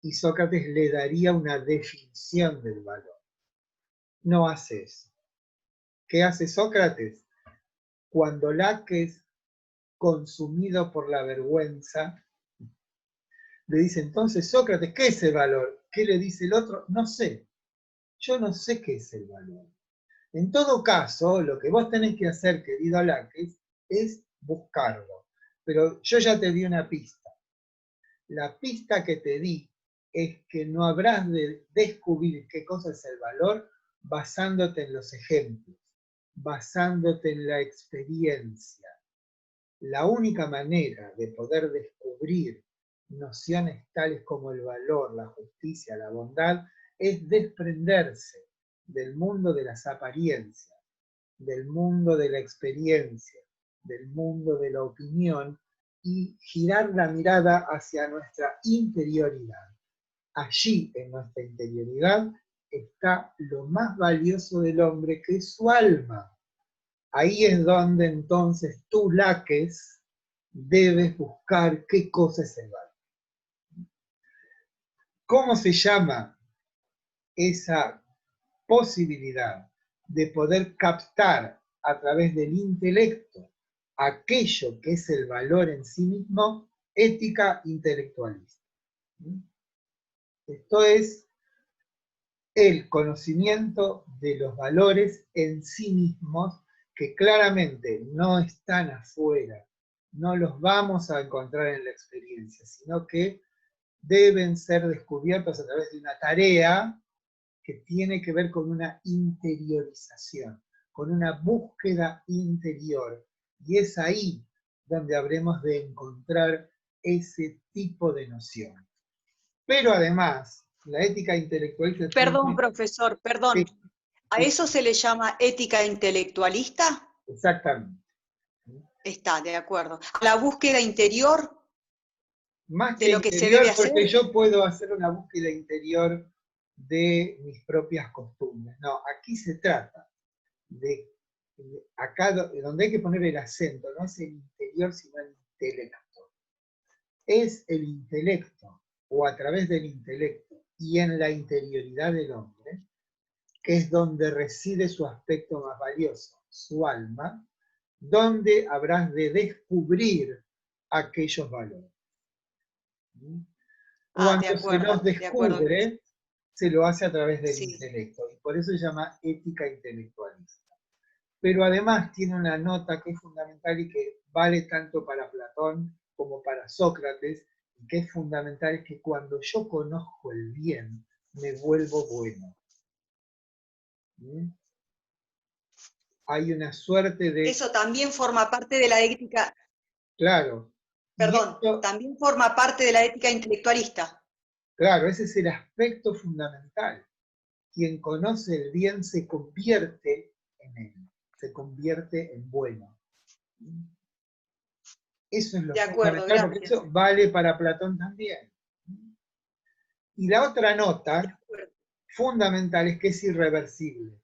y Sócrates le daría una definición del valor. No hace eso. ¿Qué hace Sócrates? Cuando Laques, consumido por la vergüenza, le dice, entonces Sócrates, ¿qué es el valor? ¿Qué le dice el otro? No sé. Yo no sé qué es el valor. En todo caso, lo que vos tenés que hacer, querido Laques, es buscarlo. Pero yo ya te di una pista. La pista que te di es que no habrás de descubrir qué cosa es el valor basándote en los ejemplos, basándote en la experiencia. La única manera de poder descubrir nociones tales como el valor, la justicia, la bondad, es desprenderse del mundo de las apariencias, del mundo de la experiencia, del mundo de la opinión y girar la mirada hacia nuestra interioridad. Allí, en nuestra interioridad, está lo más valioso del hombre, que es su alma. Ahí es donde entonces tú, Laques, debes buscar qué cosa es el valor. ¿Cómo se llama esa posibilidad de poder captar a través del intelecto aquello que es el valor en sí mismo? Ética intelectualista. Esto es el conocimiento de los valores en sí mismos, que claramente no están afuera, no los vamos a encontrar en la experiencia, sino que deben ser descubiertos a través de una tarea que tiene que ver con una interiorización, con una búsqueda interior. Y es ahí donde habremos de encontrar ese tipo de noción. Pero además, la ética intelectualista... Perdón, profesor, perdón. Sí, ¿A eso se le llama ética intelectualista? exactamente. Está, de acuerdo. ¿A la búsqueda interior Más de que lo que se interior, debe hacer? porque yo puedo hacer una búsqueda interior de mis propias costumbres. No, aquí se trata de acá donde hay que poner el acento, no es el interior, sino el intelecto. Es el intelecto, o a través del intelecto, y en la interioridad del hombre, que es donde reside su aspecto más valioso, su alma, donde habrás de descubrir aquellos valores. Cuando se los descubre, se lo hace a través del intelecto, y por eso se llama ética intelectualista. Pero además tiene una nota que es fundamental y que vale tanto para Platón como para Sócrates, y que es fundamental, es que cuando yo conozco el bien, me vuelvo bueno. Hay una suerte de... Eso también forma parte de la ética. Claro. Y Perdón, esto, también forma parte de la ética intelectualista. claro, ese es el aspecto fundamental. Quien conoce el bien se convierte en él, se convierte en bueno. Eso es lo De acuerdo, fundamental, porque gracias. eso vale para Platón también. Y la otra De nota acuerdo. fundamental es que es irreversible.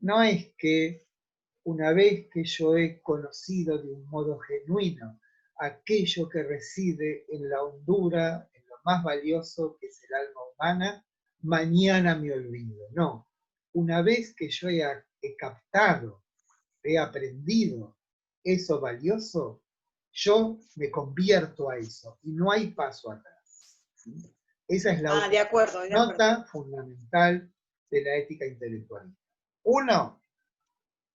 No es que una vez que yo he conocido de un modo genuino aquello que reside en la hondura, en lo más valioso que es el alma humana, mañana me olvido. No, una vez que yo he captado, he aprendido eso valioso, yo me convierto a eso y no hay paso atrás. Esa es la De acuerdo, de acuerdo. nota fundamental de la ética intelectual. Uno,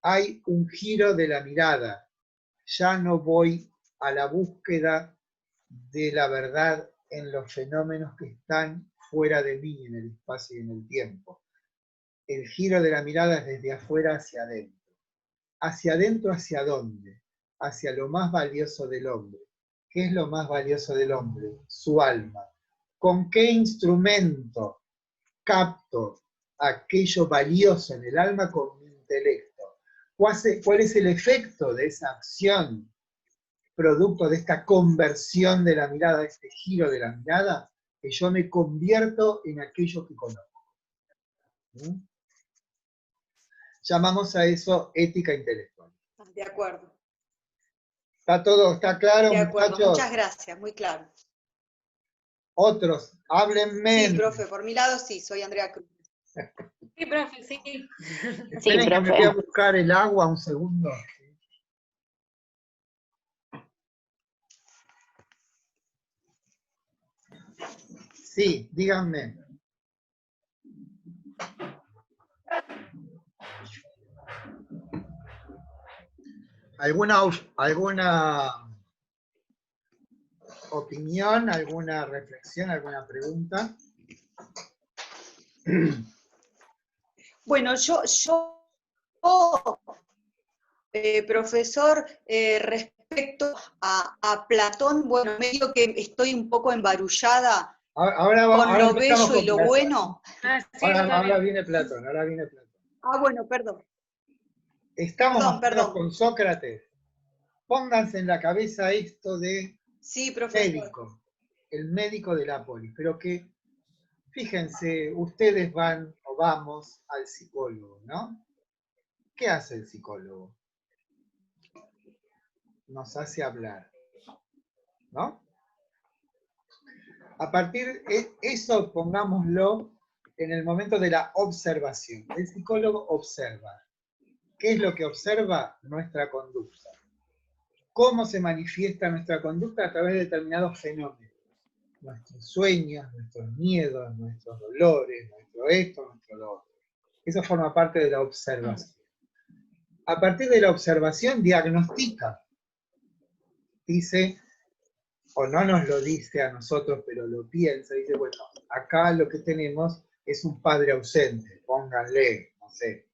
hay un giro de la mirada. Ya no voy a la búsqueda de la verdad en los fenómenos que están fuera de mí, en el espacio y en el tiempo. El giro de la mirada es desde afuera hacia adentro. ¿Hacia adentro hacia dónde? Hacia lo más valioso del hombre. ¿Qué es lo más valioso del hombre? Su alma. ¿Con qué instrumento capto aquello valioso en el alma? Con mi intelecto. ¿Cuál es el efecto de esa acción, producto de esta conversión de la mirada, de este giro de la mirada? Que yo me convierto en aquello que conozco. ¿Mm? Llamamos a eso ética intelectual. De acuerdo. ¿Está todo, está claro, De acuerdo, muchachos? muchas gracias, muy claro. Otros, háblenme. Sí, profe, por mi lado sí, soy Andrea Cruz. Sí, profe, sí. Esperen que me voy a buscar el agua un segundo. Sí, díganme. ¿Alguna opinión, alguna reflexión, alguna pregunta? Bueno, profesor, respecto a Platón, bueno, medio que estoy un poco embarullada con lo bello y lo bueno. Sí, ahora viene Platón, Bueno, perdón. Estamos Perdón. con Sócrates. Pónganse en la cabeza esto de Sí, profesor. médico, el médico de la polis, pero que, fíjense, ustedes van o vamos al psicólogo, ¿no? ¿Qué hace el psicólogo? Nos hace hablar, ¿no? A partir de eso, pongámoslo en el momento de la observación. El psicólogo observa. ¿Qué es lo que observa? Nuestra conducta. ¿Cómo se manifiesta nuestra conducta? A través de determinados fenómenos. Nuestros sueños, nuestros miedos, nuestros dolores, nuestro esto, nuestro lo otro. Eso forma parte de la observación. A partir de la observación diagnostica. Dice, o no nos lo dice a nosotros, pero lo piensa, dice, bueno, acá lo que tenemos es un padre ausente, pónganle, no sé.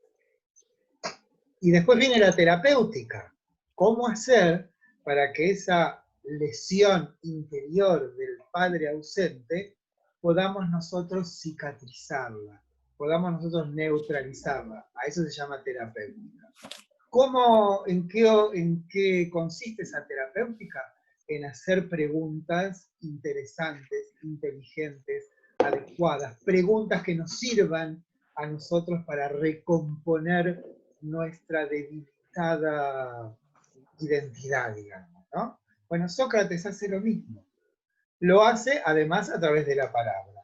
Y después viene la terapéutica. ¿Cómo hacer para que esa lesión interior del padre ausente podamos nosotros cicatrizarla, podamos nosotros neutralizarla? A eso se llama terapéutica. ¿En qué consiste esa terapéutica? En hacer preguntas interesantes, inteligentes, adecuadas, preguntas que nos sirvan a nosotros para recomponer nuestra debilitada identidad, digamos, ¿no? Bueno, Sócrates hace lo mismo. Lo hace además a través de la palabra,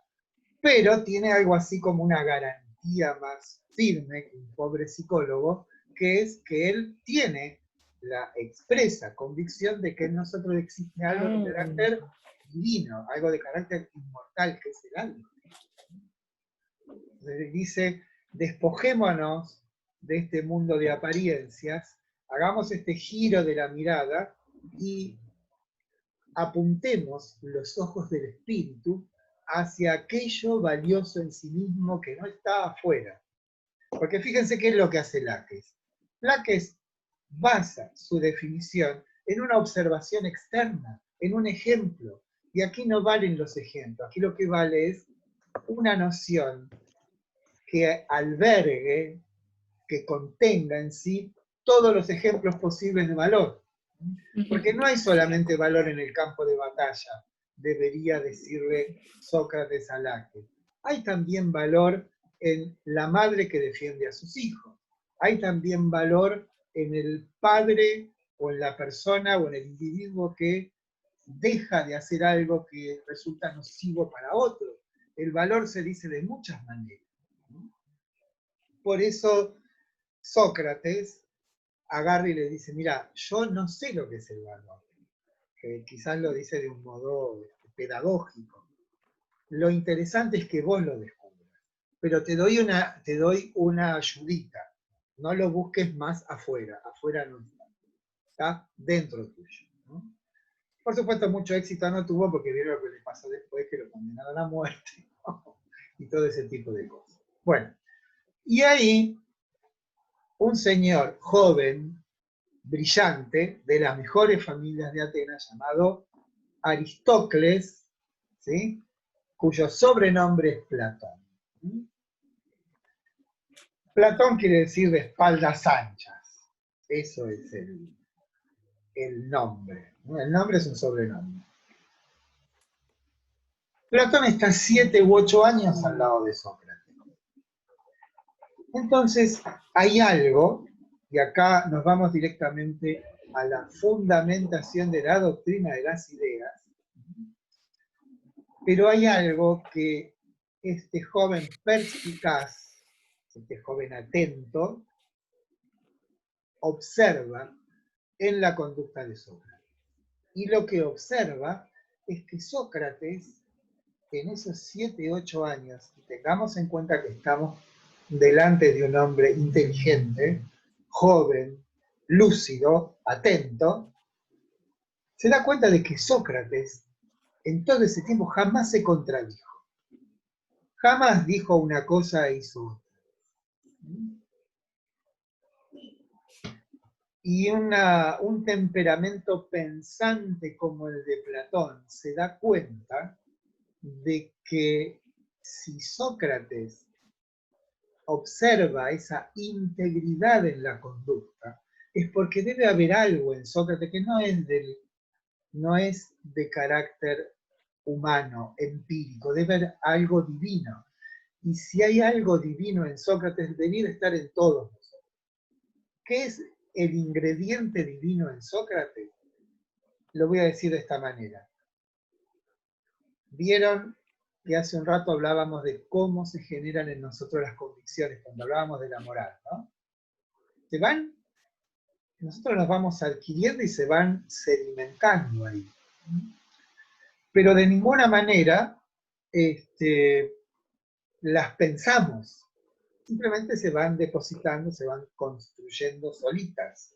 pero tiene algo así como una garantía más firme que un pobre psicólogo, que es que él tiene la expresa convicción de que en nosotros existe algo de carácter divino, algo de carácter inmortal, que es el alma. Entonces dice, despojémonos de este mundo de apariencias, hagamos este giro de la mirada y apuntemos los ojos del espíritu hacia aquello valioso en sí mismo que no está afuera. Porque fíjense qué es lo que hace Laques. Laques basa su definición en una observación externa, en un ejemplo. Y aquí no valen los ejemplos, aquí lo que vale es una noción que albergue, que contenga en sí todos los ejemplos posibles de valor. Porque no hay solamente valor en el campo de batalla, debería decirle Sócrates a Laque. Hay también valor en la madre que defiende a sus hijos. Hay también valor en el padre o en la persona o en el individuo que deja de hacer algo que resulta nocivo para otro. El valor se dice de muchas maneras. Por eso Sócrates agarra y le dice, mira, yo no sé lo que es el valor. Que quizás lo dice de un modo pedagógico. Lo interesante es que vos lo descubras. Pero te doy una ayudita. No lo busques más afuera. Afuera no está. Está dentro tuyo, ¿no? Por supuesto, mucho éxito no tuvo porque vieron lo que le pasó después, que lo condenaron a muerte, ¿no? Y todo ese tipo de cosas. Bueno, y ahí un señor joven, brillante, de las mejores familias de Atenas, llamado Aristócles, ¿sí?, cuyo sobrenombre es Platón. Platón quiere decir de espaldas anchas. Eso es el nombre. El nombre es un sobrenombre. Platón está 7 u 8 años al lado de Sócrates. Entonces, hay algo, y acá nos vamos directamente a la fundamentación de la doctrina de las ideas, pero hay algo que este joven perspicaz, este joven atento, observa en la conducta de Sócrates. Y lo que observa es que Sócrates, en esos 7, 8 años, y tengamos en cuenta que estamos delante de un hombre inteligente, joven, lúcido, atento, se da cuenta de que Sócrates en todo ese tiempo jamás se contradijo. Jamás dijo una cosa e hizo otra. Y un temperamento pensante como el de Platón se da cuenta de que si Sócrates observa esa integridad en la conducta, es porque debe haber algo en Sócrates que no es de carácter humano, empírico, debe haber algo divino. Y si hay algo divino en Sócrates, debería estar en todos nosotros. ¿Qué es el ingrediente divino en Sócrates? Lo voy a decir de esta manera. ¿Vieron que hace un rato hablábamos de cómo se generan en nosotros las convicciones, cuando hablábamos de la moral, ¿no? Nosotros las vamos adquiriendo y se van sedimentando ahí. Pero de ninguna manera las pensamos. Simplemente se van depositando, se van construyendo solitas.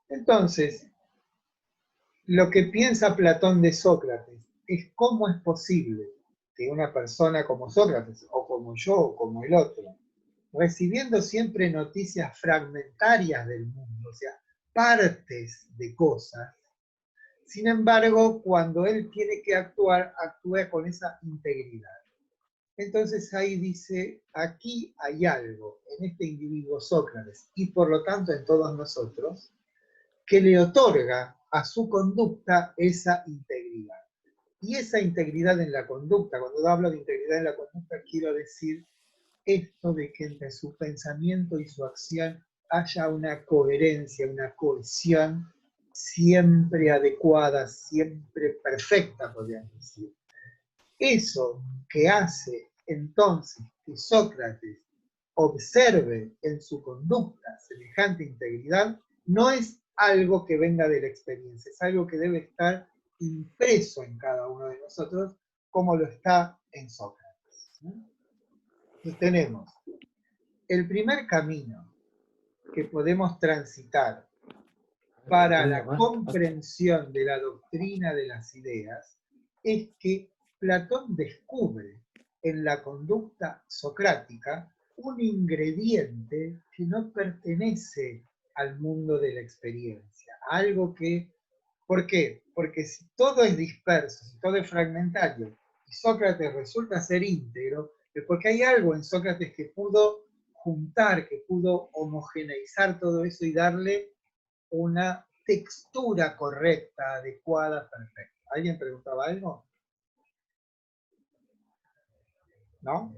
Entonces, lo que piensa Platón de Sócrates es cómo es posible que una persona como Sócrates, o como yo, o como el otro, recibiendo siempre noticias fragmentarias del mundo, o sea, partes de cosas, sin embargo, cuando él tiene que actuar, actúa con esa integridad. Entonces ahí dice, aquí hay algo en este individuo Sócrates, y por lo tanto en todos nosotros, que le otorga a su conducta esa integridad. Y esa integridad en la conducta, cuando hablo de integridad en la conducta, quiero decir esto de que entre su pensamiento y su acción haya una coherencia, una cohesión siempre adecuada, siempre perfecta, podríamos decir. Eso que hace entonces que Sócrates observe en su conducta semejante integridad, no es algo que venga de la experiencia, es algo que debe estar impreso en cada uno de nosotros, como lo está en Sócrates. Entonces tenemos el primer camino que podemos transitar para la comprensión de la doctrina de las ideas, es que Platón descubre en la conducta socrática un ingrediente que no pertenece al mundo de la experiencia, algo que... ¿Por qué? Porque si todo es disperso, si todo es fragmentario, y Sócrates resulta ser íntegro, es porque hay algo en Sócrates que pudo juntar, que pudo homogeneizar todo eso y darle una textura correcta, adecuada, perfecta. ¿Alguien preguntaba algo? ¿No?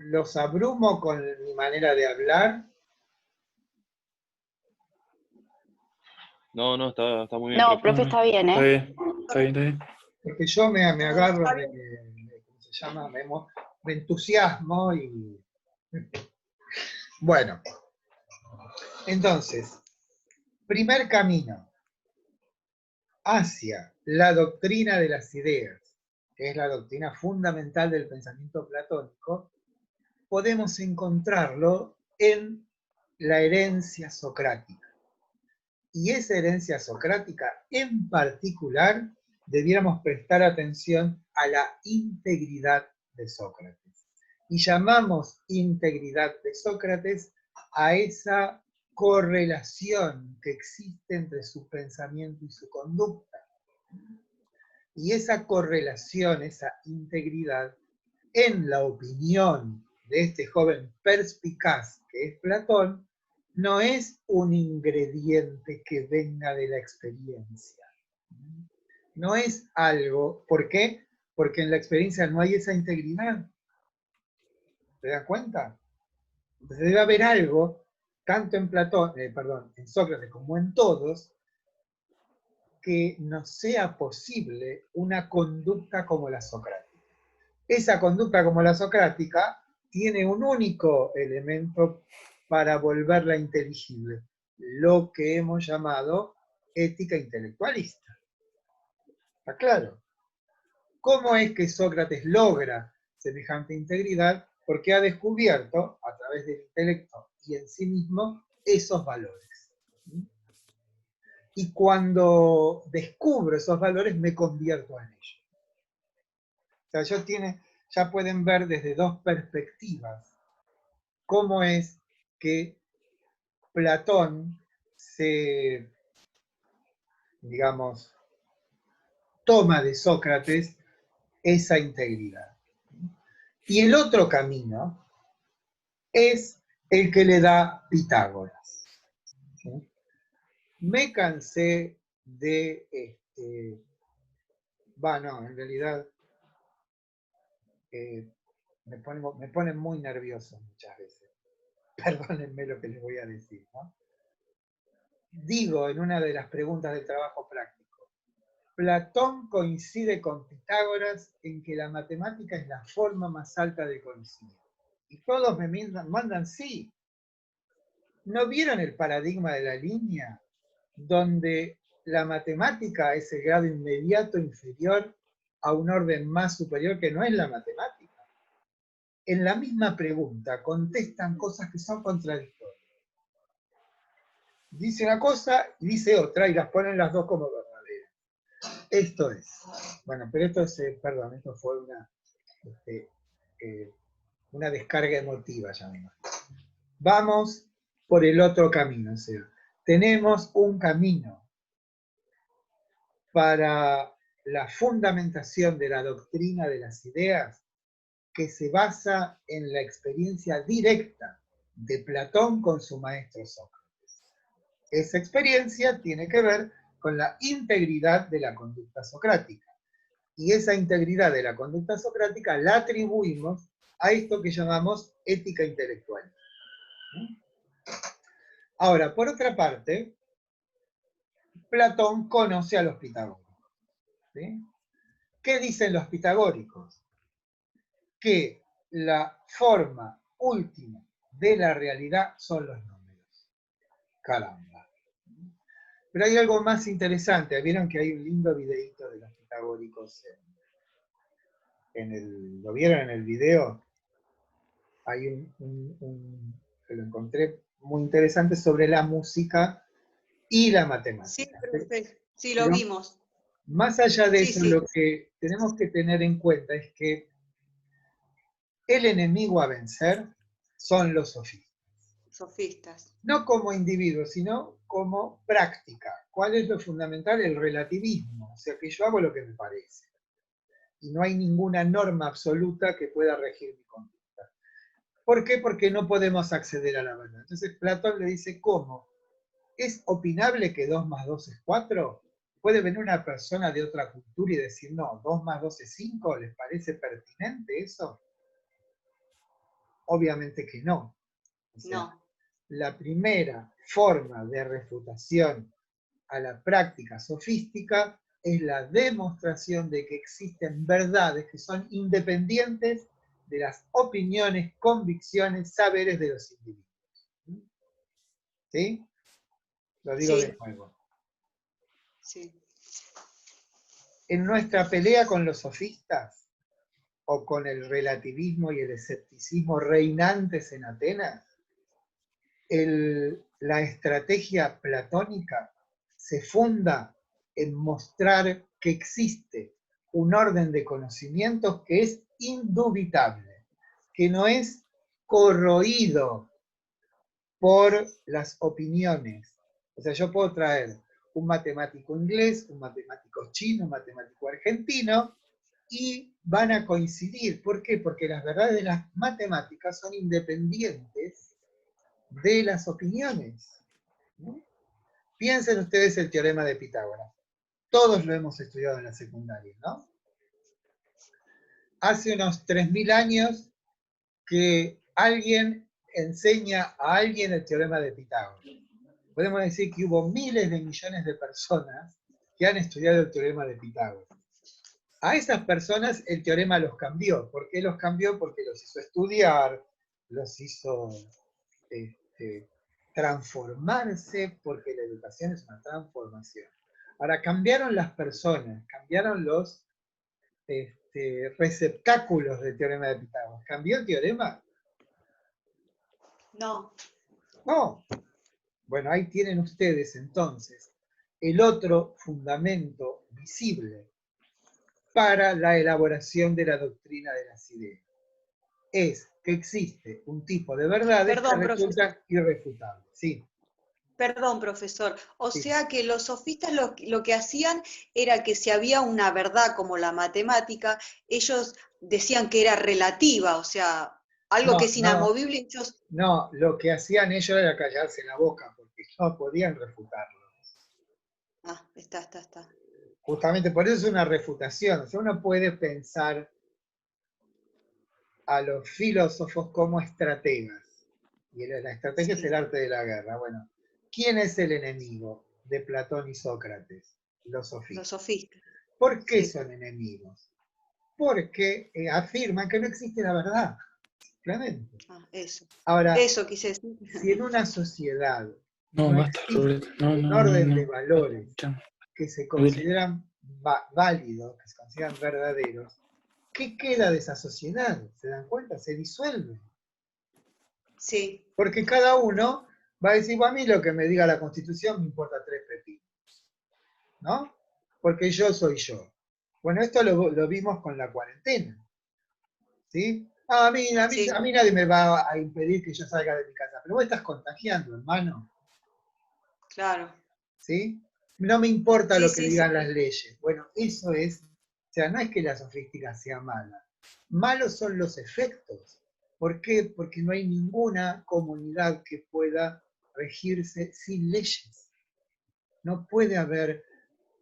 ¿Los abrumo con mi manera de hablar? No, está muy bien. No, profe, está bien, Está ¿eh? bien, está bien, está bien. Porque yo me agarro está de, bien. ¿cómo se llama? Me entusiasmo y... Bueno, entonces, primer camino hacia la doctrina de las ideas, que es la doctrina fundamental del pensamiento platónico, podemos encontrarlo en la herencia socrática. Y esa herencia socrática en particular debiéramos prestar atención a la integridad de Sócrates. Y llamamos integridad de Sócrates a esa correlación que existe entre su pensamiento y su conducta. Y esa correlación, esa integridad, en la opinión de este joven perspicaz que es Platón, no es un ingrediente que venga de la experiencia. No es algo, ¿por qué? Porque en la experiencia no hay esa integridad. ¿Se dan cuenta? Entonces debe haber algo, tanto en Platón, en Sócrates como en todos, que no sea posible una conducta como la socrática. Esa conducta como la socrática tiene un único elemento para volverla inteligible, lo que hemos llamado ética intelectualista. ¿Está claro? ¿Cómo es que Sócrates logra semejante integridad? Porque ha descubierto, a través del intelecto y en sí mismo, esos valores. Y cuando descubro esos valores, me convierto en ellos. O sea, ya pueden ver desde dos perspectivas cómo es que Platón se, digamos, toma de Sócrates esa integridad. Y el otro camino es el que le da Pitágoras. ¿Sí? Me cansé de, en realidad me ponen muy nervioso muchas veces. Perdónenme lo que les voy a decir, ¿no? Digo en una de las preguntas del trabajo práctico, Platón coincide con Pitágoras en que la matemática es la forma más alta del conocimiento. Y todos me mandan sí. ¿No vieron el paradigma de la línea? Donde la matemática es el grado inmediato inferior a un orden más superior que no es la matemática. En la misma pregunta contestan cosas que son contradictorias. Dice una cosa y dice otra y las ponen las dos como verdaderas. Esto es. Bueno, pero esto es, esto fue una descarga emotiva, ya me imagino. Vamos por el otro camino, o sea, tenemos un camino para la fundamentación de la doctrina de las ideas que se basa en la experiencia directa de Platón con su maestro Sócrates. Esa experiencia tiene que ver con la integridad de la conducta socrática. Y esa integridad de la conducta socrática la atribuimos a esto que llamamos ética intelectual. Ahora, por otra parte, Platón conoce a los pitagóricos. ¿Sí? ¿Qué dicen los pitagóricos? Que la forma última de la realidad son los números. Caramba. Pero hay algo más interesante. ¿Vieron que hay un lindo videíto de los pitagóricos? ¿Lo vieron en el video? Hay que lo encontré muy interesante sobre la música y la matemática. Sí, profe, sí, lo vimos. Más allá de Sí, eso, sí. lo que tenemos que tener en cuenta es que el enemigo a vencer son los sofistas. Sofistas. No como individuo, sino como práctica. ¿Cuál es lo fundamental? El relativismo, o sea, que yo hago lo que me parece. Y no hay ninguna norma absoluta que pueda regir mi conducta. ¿Por qué? Porque no podemos acceder a la verdad. Entonces Platón le dice, ¿cómo? ¿Es opinable que 2 más 2 es 4? ¿Puede venir una persona de otra cultura y decir, no, 2 más 2 es 5? ¿Les parece pertinente eso? Obviamente que no. O sea, No. la primera forma de refutación a la práctica sofística es la demostración de que existen verdades que son independientes de las opiniones, convicciones, saberes de los individuos. ¿Sí? Lo digo de nuevo. Sí. En nuestra pelea con los sofistas, o con el relativismo y el escepticismo reinantes en Atenas, la estrategia platónica se funda en mostrar que existe un orden de conocimientos que es indubitable, que no es corroído por las opiniones. O sea, yo puedo traer un matemático inglés, un matemático chino, un matemático argentino, y van a coincidir. ¿Por qué? Porque las verdades de las matemáticas son independientes de las opiniones, ¿no? Piensen ustedes el teorema de Pitágoras. Todos lo hemos estudiado en la secundaria, ¿no? Hace unos 3000 años que alguien enseña a alguien el teorema de Pitágoras. Podemos decir que hubo miles de millones de personas que han estudiado el teorema de Pitágoras. A esas personas el teorema los cambió. ¿Por qué los cambió? Porque los hizo estudiar, los hizo transformarse, porque la educación es una transformación. Ahora, cambiaron las personas, cambiaron los receptáculos del teorema de Pitágoras. ¿Cambió el teorema? No. No. Bueno, ahí tienen ustedes entonces el otro fundamento visible para la elaboración de la doctrina de las ideas. Es que existe un tipo de verdades que resultan irrefutables. Sí. Perdón, profesor. O Sí. sea que los sofistas lo que hacían era que si había una verdad como la matemática, ellos decían que era relativa, o sea, algo que es inamovible, ellos... No, lo que hacían ellos era callarse la boca, porque no podían refutarlo. Ah, está. Justamente por eso es una refutación. O sea, uno puede pensar a los filósofos como estrategas. Y la estrategia es el arte de la guerra. Bueno, ¿quién es el enemigo de Platón y Sócrates? Los sofistas. Los sofistas. ¿Por qué son enemigos? Porque afirman que no existe la verdad. Simplemente. Eso. Ahora, eso quise decir. Si en una sociedad no existe un orden de valores que se consideran válidos, que se consideran verdaderos, ¿qué queda de esa sociedad? ¿Se dan cuenta? Se disuelve. Sí. Porque cada uno va a decir, a mí lo que me diga la Constitución me importa 3 pepinos. ¿No? Porque yo soy yo. Bueno, esto lo vimos con la cuarentena. ¿Sí? A mí nadie me va a impedir que yo salga de mi casa, pero vos estás contagiando, hermano. Claro. ¿Sí? No me importa lo que digan las leyes. Bueno, eso es, o sea, no es que la sofística sea mala. Malos son los efectos. ¿Por qué? Porque no hay ninguna comunidad que pueda regirse sin leyes. No puede haber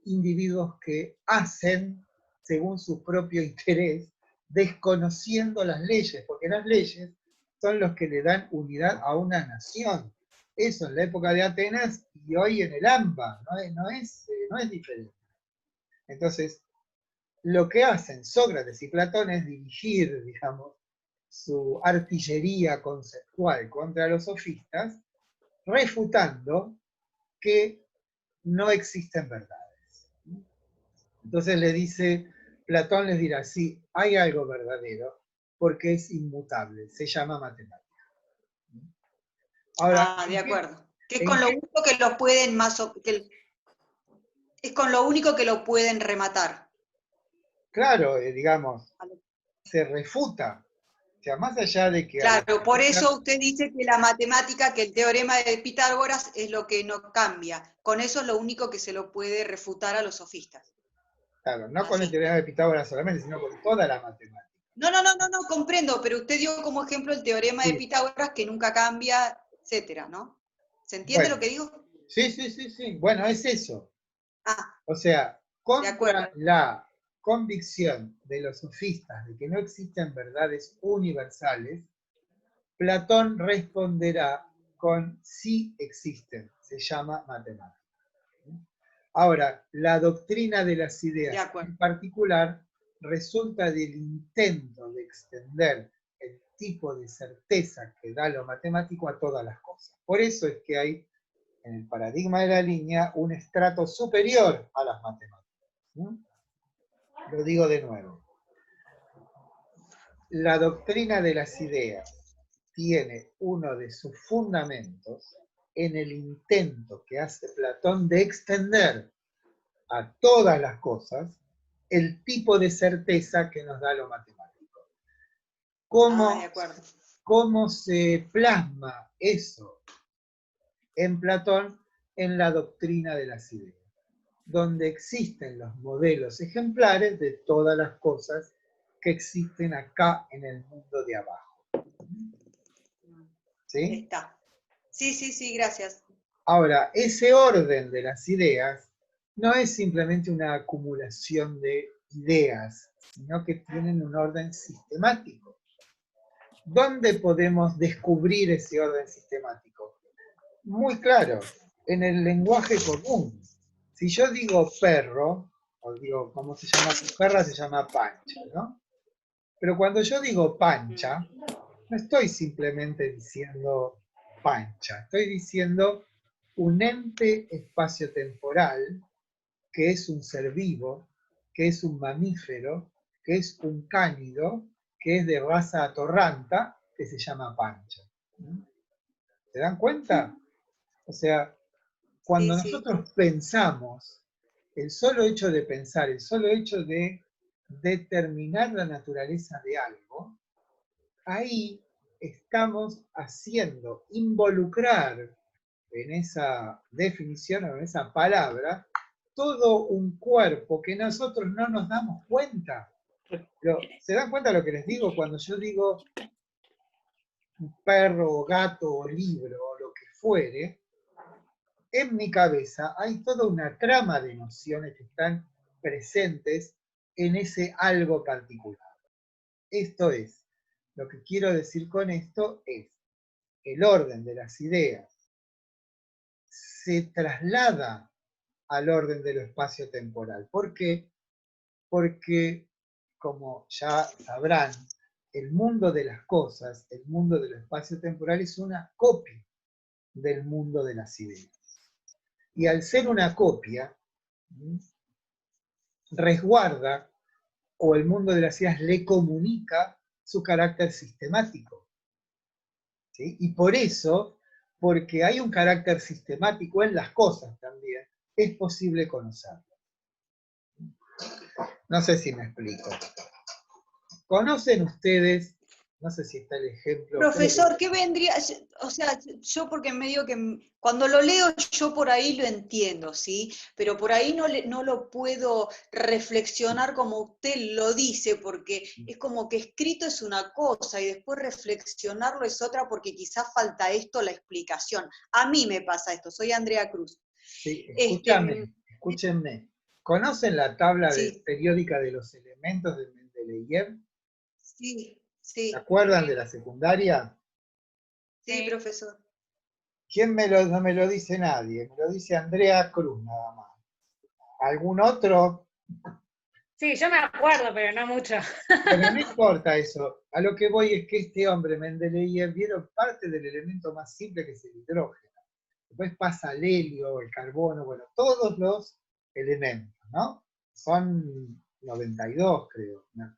individuos que hacen según su propio interés, desconociendo las leyes, porque las leyes son los que le dan unidad a una nación. Eso en la época de Atenas y hoy en el AMBA, no es diferente. Entonces, lo que hacen Sócrates y Platón es dirigir, digamos, su artillería conceptual contra los sofistas, refutando que no existen verdades. Entonces le dice, Platón les dirá, sí, hay algo verdadero, porque es inmutable, se llama matemática. Ahora, de acuerdo. Que es con lo único que lo pueden es con lo único que lo pueden rematar. Claro, digamos, se refuta. O sea, más allá de que... Claro, por eso usted dice que la matemática, que el teorema de Pitágoras es lo que no cambia. Con eso es lo único que se lo puede refutar a los sofistas. Claro, no con el Así. teorema de Pitágoras solamente, sino con toda la matemática. No, comprendo, pero usted dio como ejemplo el teorema de Sí. Pitágoras que nunca cambia, etcétera, ¿no? ¿Se entiende Bueno, lo que digo? sí. Bueno, es eso. Ah, O sea, de acuerdo. contra la convicción de los sofistas de que no existen verdades universales, Platón responderá con sí existen, se llama matemática. Ahora, la doctrina de las De ideas acuerdo. en particular resulta del intento de extender el tipo de certeza que da lo matemático a todas las cosas. Por eso es que hay en el paradigma de la línea un estrato superior a las matemáticas. ¿No? Lo digo de nuevo. La doctrina de las ideas tiene uno de sus fundamentos en el intento que hace Platón de extender a todas las cosas el tipo de certeza que nos da lo matemático. De acuerdo. ¿Cómo se plasma eso en Platón? En la doctrina de las ideas, donde existen los modelos ejemplares de todas las cosas que existen acá en el mundo de abajo. ¿Sí? Está. Sí, gracias. Ahora, ese orden de las ideas no es simplemente una acumulación de ideas, sino que tienen un orden sistemático. ¿Dónde podemos descubrir ese orden sistemático? Muy claro, en el lenguaje común. Si yo digo perro, o digo, ¿cómo se llama tu perra? Se llama Pancha, ¿no? Pero cuando yo digo Pancha, no estoy simplemente diciendo Pancha, estoy diciendo un ente espaciotemporal que es un ser vivo, que es un mamífero, que es un cánido, que es de raza atorranta, que se llama Pancha. ¿Se dan cuenta? O sea, cuando nosotros pensamos, el solo hecho de pensar, el solo hecho de determinar la naturaleza de algo, ahí estamos haciendo involucrar en esa definición o en esa palabra todo un cuerpo que nosotros no nos damos cuenta. Pero, ¿se dan cuenta de lo que les digo cuando yo digo perro o gato o libro o lo que fuere? En mi cabeza hay toda una trama de nociones que están presentes en ese algo particular. Esto es, lo que quiero decir con esto es, el orden de las ideas se traslada al orden de lo espacio-temporal. ¿Por qué? Porque, como ya sabrán, el mundo de las cosas, el mundo de lo espacio-temporal es una copia del mundo de las ideas. Y al ser una copia, resguarda, o el mundo de las ideas le comunica su carácter sistemático. ¿Sí? Y por eso, porque hay un carácter sistemático en las cosas también, es posible conocerlo. No sé si me explico. ¿Conocen ustedes, no sé si está el ejemplo... Profesor, ¿qué vendría? O sea, yo porque medio que cuando lo leo yo por ahí lo entiendo, ¿sí? Pero por ahí no lo puedo reflexionar como usted lo dice, porque es como que escrito es una cosa y después reflexionarlo es otra porque quizás falta esto, la explicación. A mí me pasa esto, soy Andrea Cruz. Sí, escúchenme. ¿Conocen la tabla periódica de los elementos de Mendeleev? Sí. ¿Se acuerdan de la secundaria? Sí, profesor. ¿Quién no me lo dice nadie? Me lo dice Andrea Cruz nada más. ¿Algún otro? Sí, yo me acuerdo, pero no mucho. Pero no importa eso. A lo que voy es que este hombre, Mendeleev, vieron parte del elemento más simple que es el hidrógeno. Después pasa el helio, el carbono, bueno, todos los elementos, ¿no? Son 92, creo. ¿No?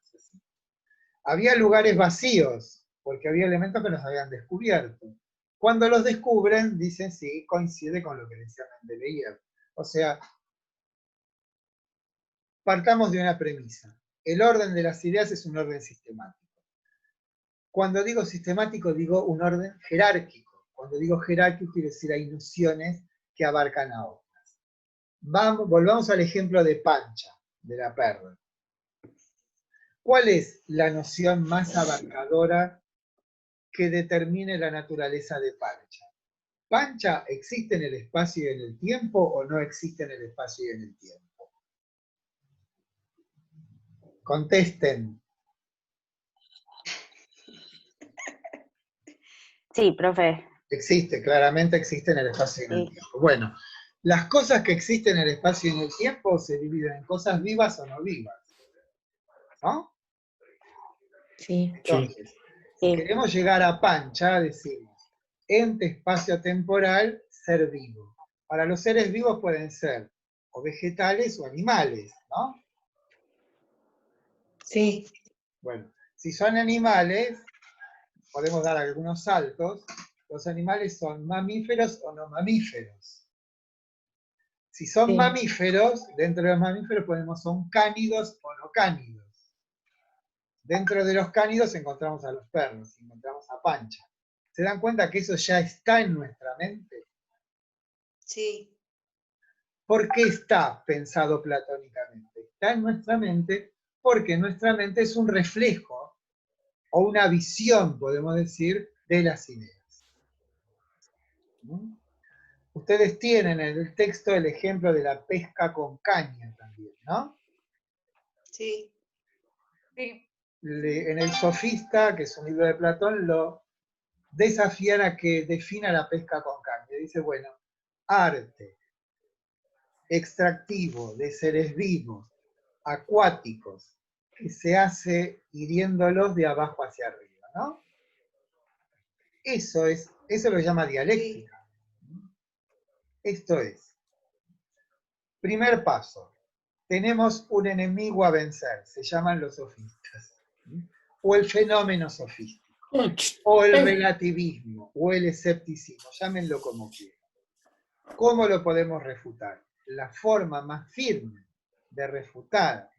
Había lugares vacíos, porque había elementos que los habían descubierto. Cuando los descubren, dicen, sí, coincide con lo que decía Mendeleev. O sea, partamos de una premisa. El orden de las ideas es un orden sistemático. Cuando digo sistemático, digo un orden jerárquico. Cuando digo jerárquico, quiere decir hay nociones que abarcan a otras. Volvamos al ejemplo de Pancha, de la perla. ¿Cuál es la noción más abarcadora que determine la naturaleza de Pancha? ¿Pancha existe en el espacio y en el tiempo o no existe en el espacio y en el tiempo? Contesten. Sí, profe. Existe, claramente existe en el espacio y en el Sí. tiempo. Bueno, las cosas que existen en el espacio y en el tiempo se dividen en cosas vivas o no vivas. ¿No? Sí. Entonces, si Sí. queremos llegar a Pancha, decimos, ente espacio-temporal, ser vivo. Para los seres vivos pueden ser o vegetales o animales, ¿no? Sí. Bueno, si son animales, podemos dar algunos saltos. Los animales son mamíferos o no mamíferos. Si son Sí. mamíferos, dentro de los mamíferos ponemos son cánidos o no cánidos. Dentro de los cánidos encontramos a los perros, encontramos a Pancha. ¿Se dan cuenta que eso ya está en nuestra mente? Sí. ¿Por qué está pensado platónicamente? Está en nuestra mente porque nuestra mente es un reflejo o una visión, podemos decir, de las ideas. ¿Mm? Ustedes tienen en el texto el ejemplo de la pesca con caña también, ¿no? Sí. Sí. En el Sofista, que es un libro de Platón, lo desafían a que defina la pesca con caña. Dice, bueno, arte extractivo de seres vivos, acuáticos, que se hace hiriéndolos de abajo hacia arriba, ¿no? Eso lo llama dialéctica. Esto es, primer paso, tenemos un enemigo a vencer, se llaman los sofistas, o el fenómeno sofístico, o el relativismo, o el escepticismo, llámenlo como quieran. ¿Cómo lo podemos refutar? La forma más firme de refutar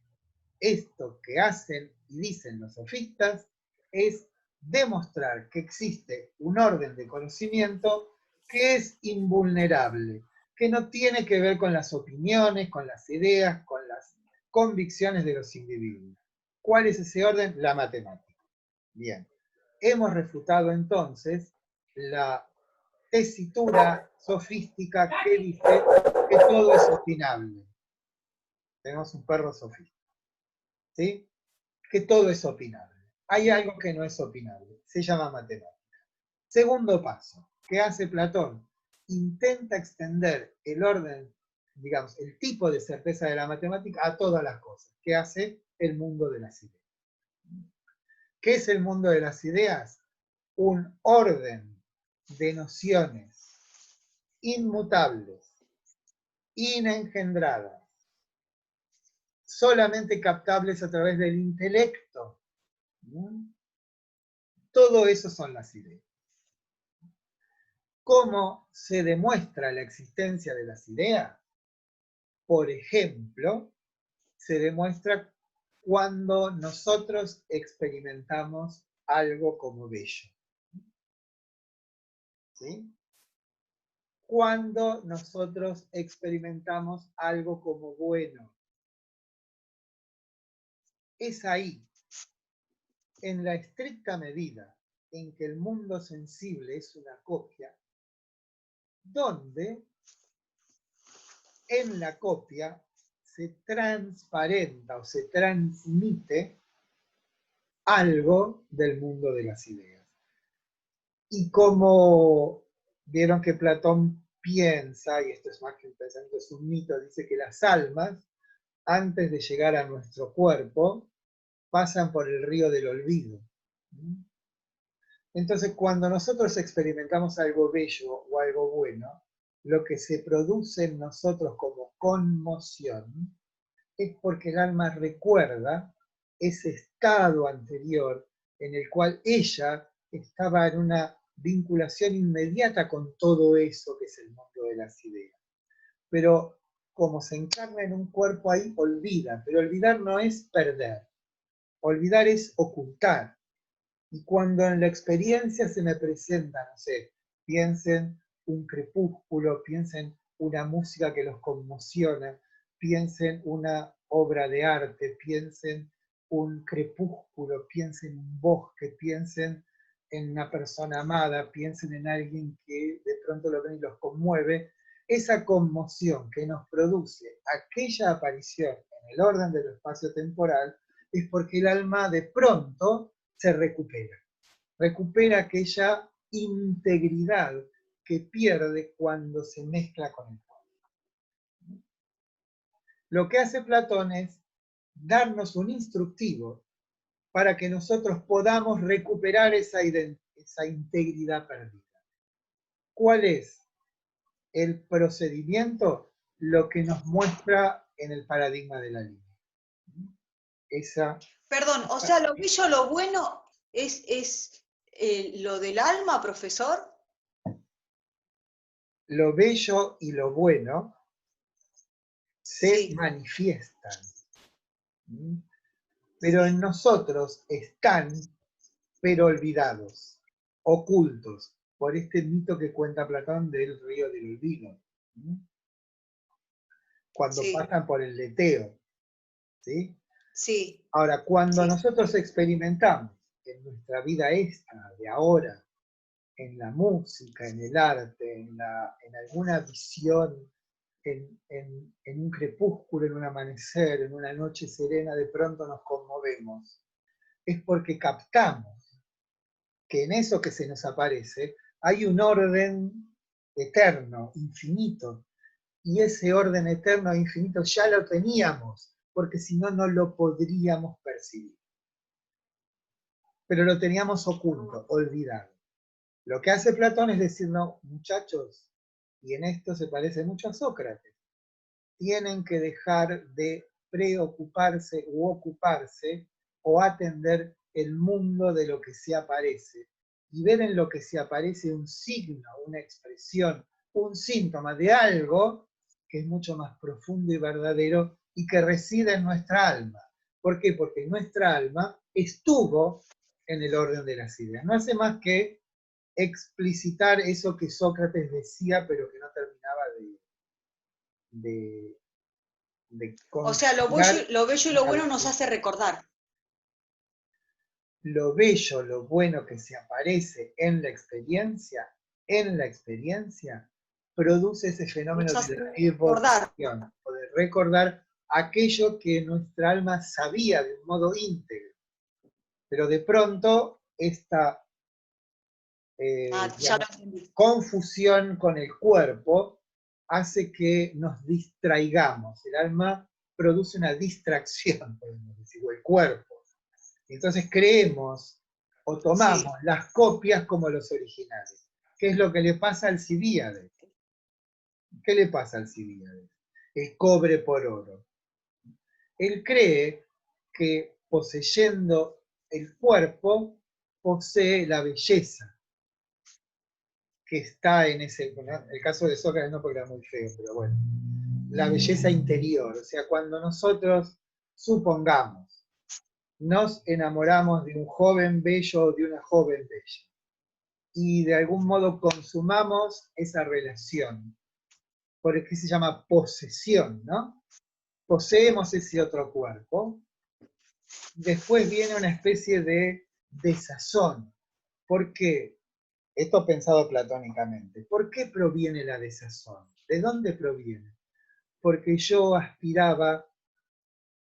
esto que hacen y dicen los sofistas es demostrar que existe un orden de conocimiento que es invulnerable, que no tiene que ver con las opiniones, con las ideas, con las convicciones de los individuos. ¿Cuál es ese orden? La matemática. Bien. Hemos refutado entonces la tesitura sofística que dice que todo es opinable. Tenemos un perro sofista. ¿Sí? Que todo es opinable. Hay algo que no es opinable, se llama matemática. Segundo paso, ¿qué hace Platón? Intenta extender el orden, digamos, el tipo de certeza de la matemática a todas las cosas. ¿Qué hace? El mundo de las ideas. ¿Qué es el mundo de las ideas? Un orden de nociones inmutables, inengendradas, solamente captables a través del intelecto. Todo eso son las ideas. ¿Cómo se demuestra la existencia de las ideas? Por ejemplo, se demuestra cuando nosotros experimentamos algo como bello. ¿Sí? Cuando nosotros experimentamos algo como bueno. Es ahí, en la estricta medida en que el mundo sensible es una copia, donde en la copia se transparenta o se transmite algo del mundo de las ideas. Y como vieron que Platón piensa, y esto es más que un pensamiento, es un mito, dice que las almas, antes de llegar a nuestro cuerpo, pasan por el río del olvido. Entonces, cuando nosotros experimentamos algo bello o algo bueno, lo que se produce en nosotros como conmoción es porque el alma recuerda ese estado anterior en el cual ella estaba en una vinculación inmediata con todo eso que es el mundo de las ideas. Pero como se encarna en un cuerpo ahí, olvida. Pero olvidar no es perder. Olvidar es ocultar. Y cuando en la experiencia se me presenta, no sé, piensen un crepúsculo, piensen una música que los conmociona, piensen una obra de arte, piensen un crepúsculo, piensen un bosque, piensen en una persona amada, piensen en alguien que de pronto lo ven y los conmueve, esa conmoción que nos produce aquella aparición en el orden del espacio temporal es porque el alma de pronto se recupera aquella integridad que pierde cuando se mezcla con el cuerpo. Lo que hace Platón es darnos un instructivo para que nosotros podamos recuperar esa integridad perdida. ¿Cuál es el procedimiento? Lo que nos muestra en el paradigma de la línea. Perdón, o sea, lo bello, lo bueno es lo del alma, profesor. Lo bello y lo bueno se manifiestan, pero en nosotros están, pero olvidados, ocultos, por este mito que cuenta Platón del río del olvido. Cuando pasan por el leteo. ¿Sí? Sí. Ahora, cuando nosotros experimentamos en nuestra vida esta, de ahora, en la música, en el arte, en alguna visión, en un crepúsculo, en un amanecer, en una noche serena, de pronto nos conmovemos, es porque captamos que en eso que se nos aparece hay un orden eterno, infinito, y ese orden eterno e infinito ya lo teníamos, porque si no, no lo podríamos percibir. Pero lo teníamos oculto, olvidado. Lo que hace Platón es decirnos, muchachos, y en esto se parece mucho a Sócrates, tienen que dejar de preocuparse u ocuparse o atender el mundo de lo que se aparece y ver en lo que se aparece un signo, una expresión, un síntoma de algo que es mucho más profundo y verdadero y que reside en nuestra alma. ¿Por qué? Porque nuestra alma estuvo en el orden de las ideas. No hace más que explicitar eso que Sócrates decía, pero que no terminaba de o sea, lo bello y lo bueno nos hace recordar. Lo bello, lo bueno que se aparece en la experiencia, produce ese fenómeno de la evocación, o de recordar aquello que nuestra alma sabía de un modo íntegro. Pero de pronto esta confusión con el cuerpo hace que nos distraigamos. El alma produce una distracción, podemos decir, o el cuerpo. Entonces creemos o tomamos las copias como los originales. ¿Qué es lo que le pasa a Alcibíades? ¿Qué le pasa a Alcibíades? El cobre por oro. Él cree que poseyendo el cuerpo posee la belleza que está en ese, el caso de Sócrates no porque era muy feo, pero bueno, la belleza interior, o sea, cuando nosotros, supongamos, nos enamoramos de un joven bello o de una joven bella, y de algún modo consumamos esa relación, porque se llama posesión, ¿no? Poseemos ese otro cuerpo, después viene una especie de desazón. ¿Por qué? Esto pensado platónicamente. ¿Por qué proviene la desazón? ¿De dónde proviene? Porque yo aspiraba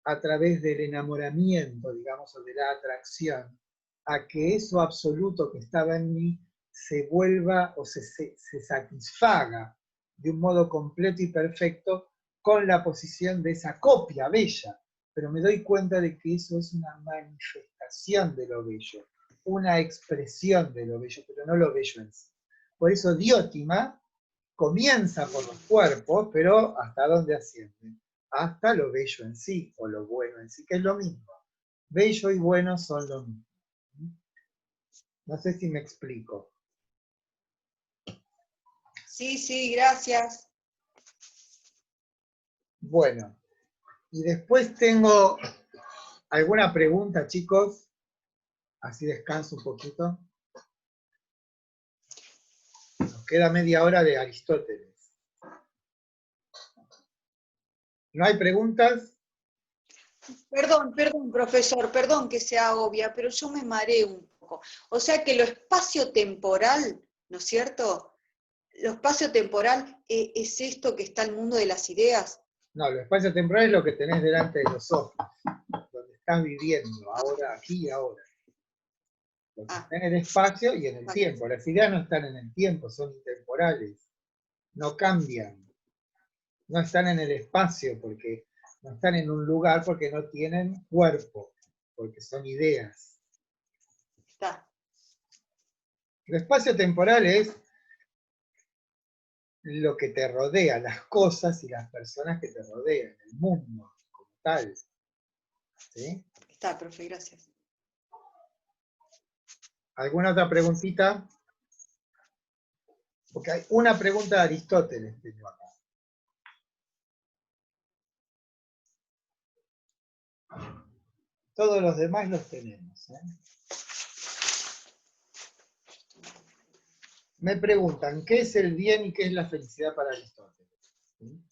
a través del enamoramiento, digamos, o de la atracción, a que eso absoluto que estaba en mí se vuelva o se satisfaga de un modo completo y perfecto con la posición de esa copia bella. Pero me doy cuenta de que eso es una manifestación de lo bello, una expresión de lo bello, pero no lo bello en sí. Por eso Diótima comienza por los cuerpos, pero ¿hasta dónde asciende? Hasta lo bello en sí, o lo bueno en sí, que es lo mismo. Bello y bueno son lo mismo. No sé si me explico. Sí, sí, gracias. Bueno, y después tengo alguna pregunta, chicos. Así descanso un poquito. Nos queda media hora de Aristóteles. ¿No hay preguntas? Perdón, profesor, perdón que sea obvia, pero yo me mareo un poco. O sea que lo espacio-temporal, ¿no es cierto? Lo espacio-temporal es esto que está el mundo de las ideas. No, lo espacio-temporal es lo que tenés delante de los ojos, donde estás viviendo, ahora, aquí y ahora. Lo que está en el espacio y en el tiempo. Las ideas no están en el tiempo, son intemporales. No cambian. No están en el espacio porque no están en un lugar porque no tienen cuerpo, porque son ideas. Está. Lo espacio-temporal es lo que te rodea, las cosas y las personas que te rodean, el mundo como tal. ¿Sí? Está, profe, gracias. ¿Alguna otra preguntita? Porque hay una pregunta de Aristóteles tengo acá. Todos los demás los tenemos. Me preguntan, ¿qué es el bien y qué es la felicidad para Aristóteles? ¿Sí?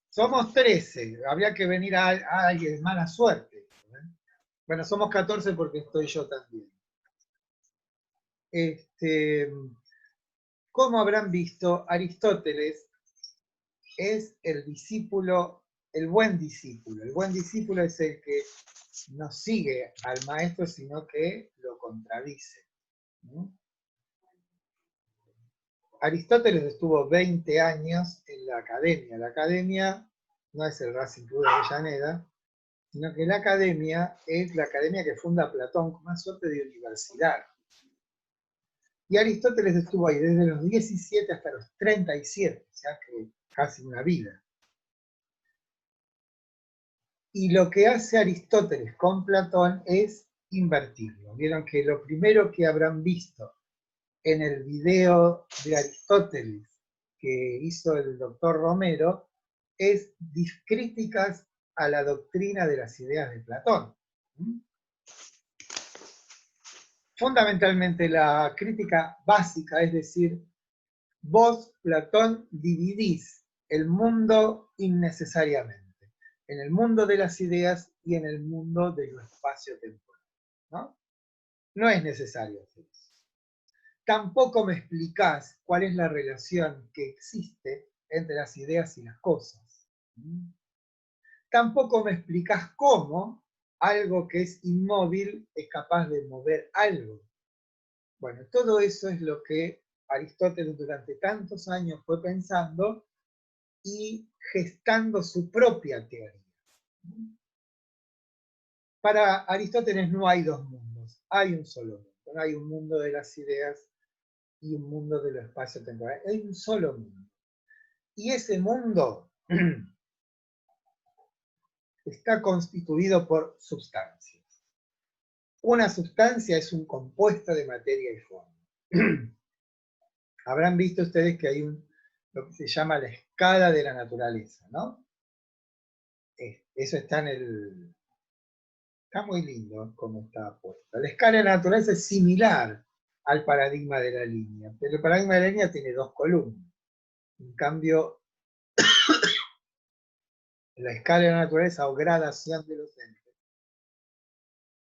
Somos 13, habría que venir a alguien de mala suerte. Bueno, somos 14 porque estoy yo también. Como habrán visto, Aristóteles es el discípulo, el buen discípulo. El buen discípulo es el que no sigue al maestro, sino que lo contradice. Aristóteles estuvo 20 años en la academia. La academia no es el Racing Club de Avellaneda, sino que la academia es la academia que funda Platón como una suerte de universidad. Y Aristóteles estuvo ahí desde los 17 hasta los 37, o sea que casi una vida. Y lo que hace Aristóteles con Platón es invertirlo. Vieron que lo primero que habrán visto en el video de Aristóteles que hizo el doctor Romero es críticas a la doctrina de las ideas de Platón. Fundamentalmente la crítica básica, es decir, vos, Platón, dividís el mundo innecesariamente, en el mundo de las ideas y en el mundo de lo espacio-temporal. ¿No? No es necesario hacer eso. Tampoco me explicás cuál es la relación que existe entre las ideas y las cosas. Tampoco me explicás cómo algo que es inmóvil es capaz de mover algo. Bueno, todo eso es lo que Aristóteles durante tantos años fue pensando y gestando su propia teoría. Para Aristóteles no hay dos mundos, hay un solo mundo. No hay un mundo de las ideas y un mundo de lo espacio-temporal. Hay un solo mundo. Y ese mundo está constituido por sustancias. Una sustancia es un compuesto de materia y forma. Habrán visto ustedes que hay lo que se llama la escala de la naturaleza, ¿no? Eso está en el... Está muy lindo como está puesto. La escala de la naturaleza es similar al paradigma de la línea, pero el paradigma de la línea tiene dos columnas. En cambio, la escala de la naturaleza o gradación de los entes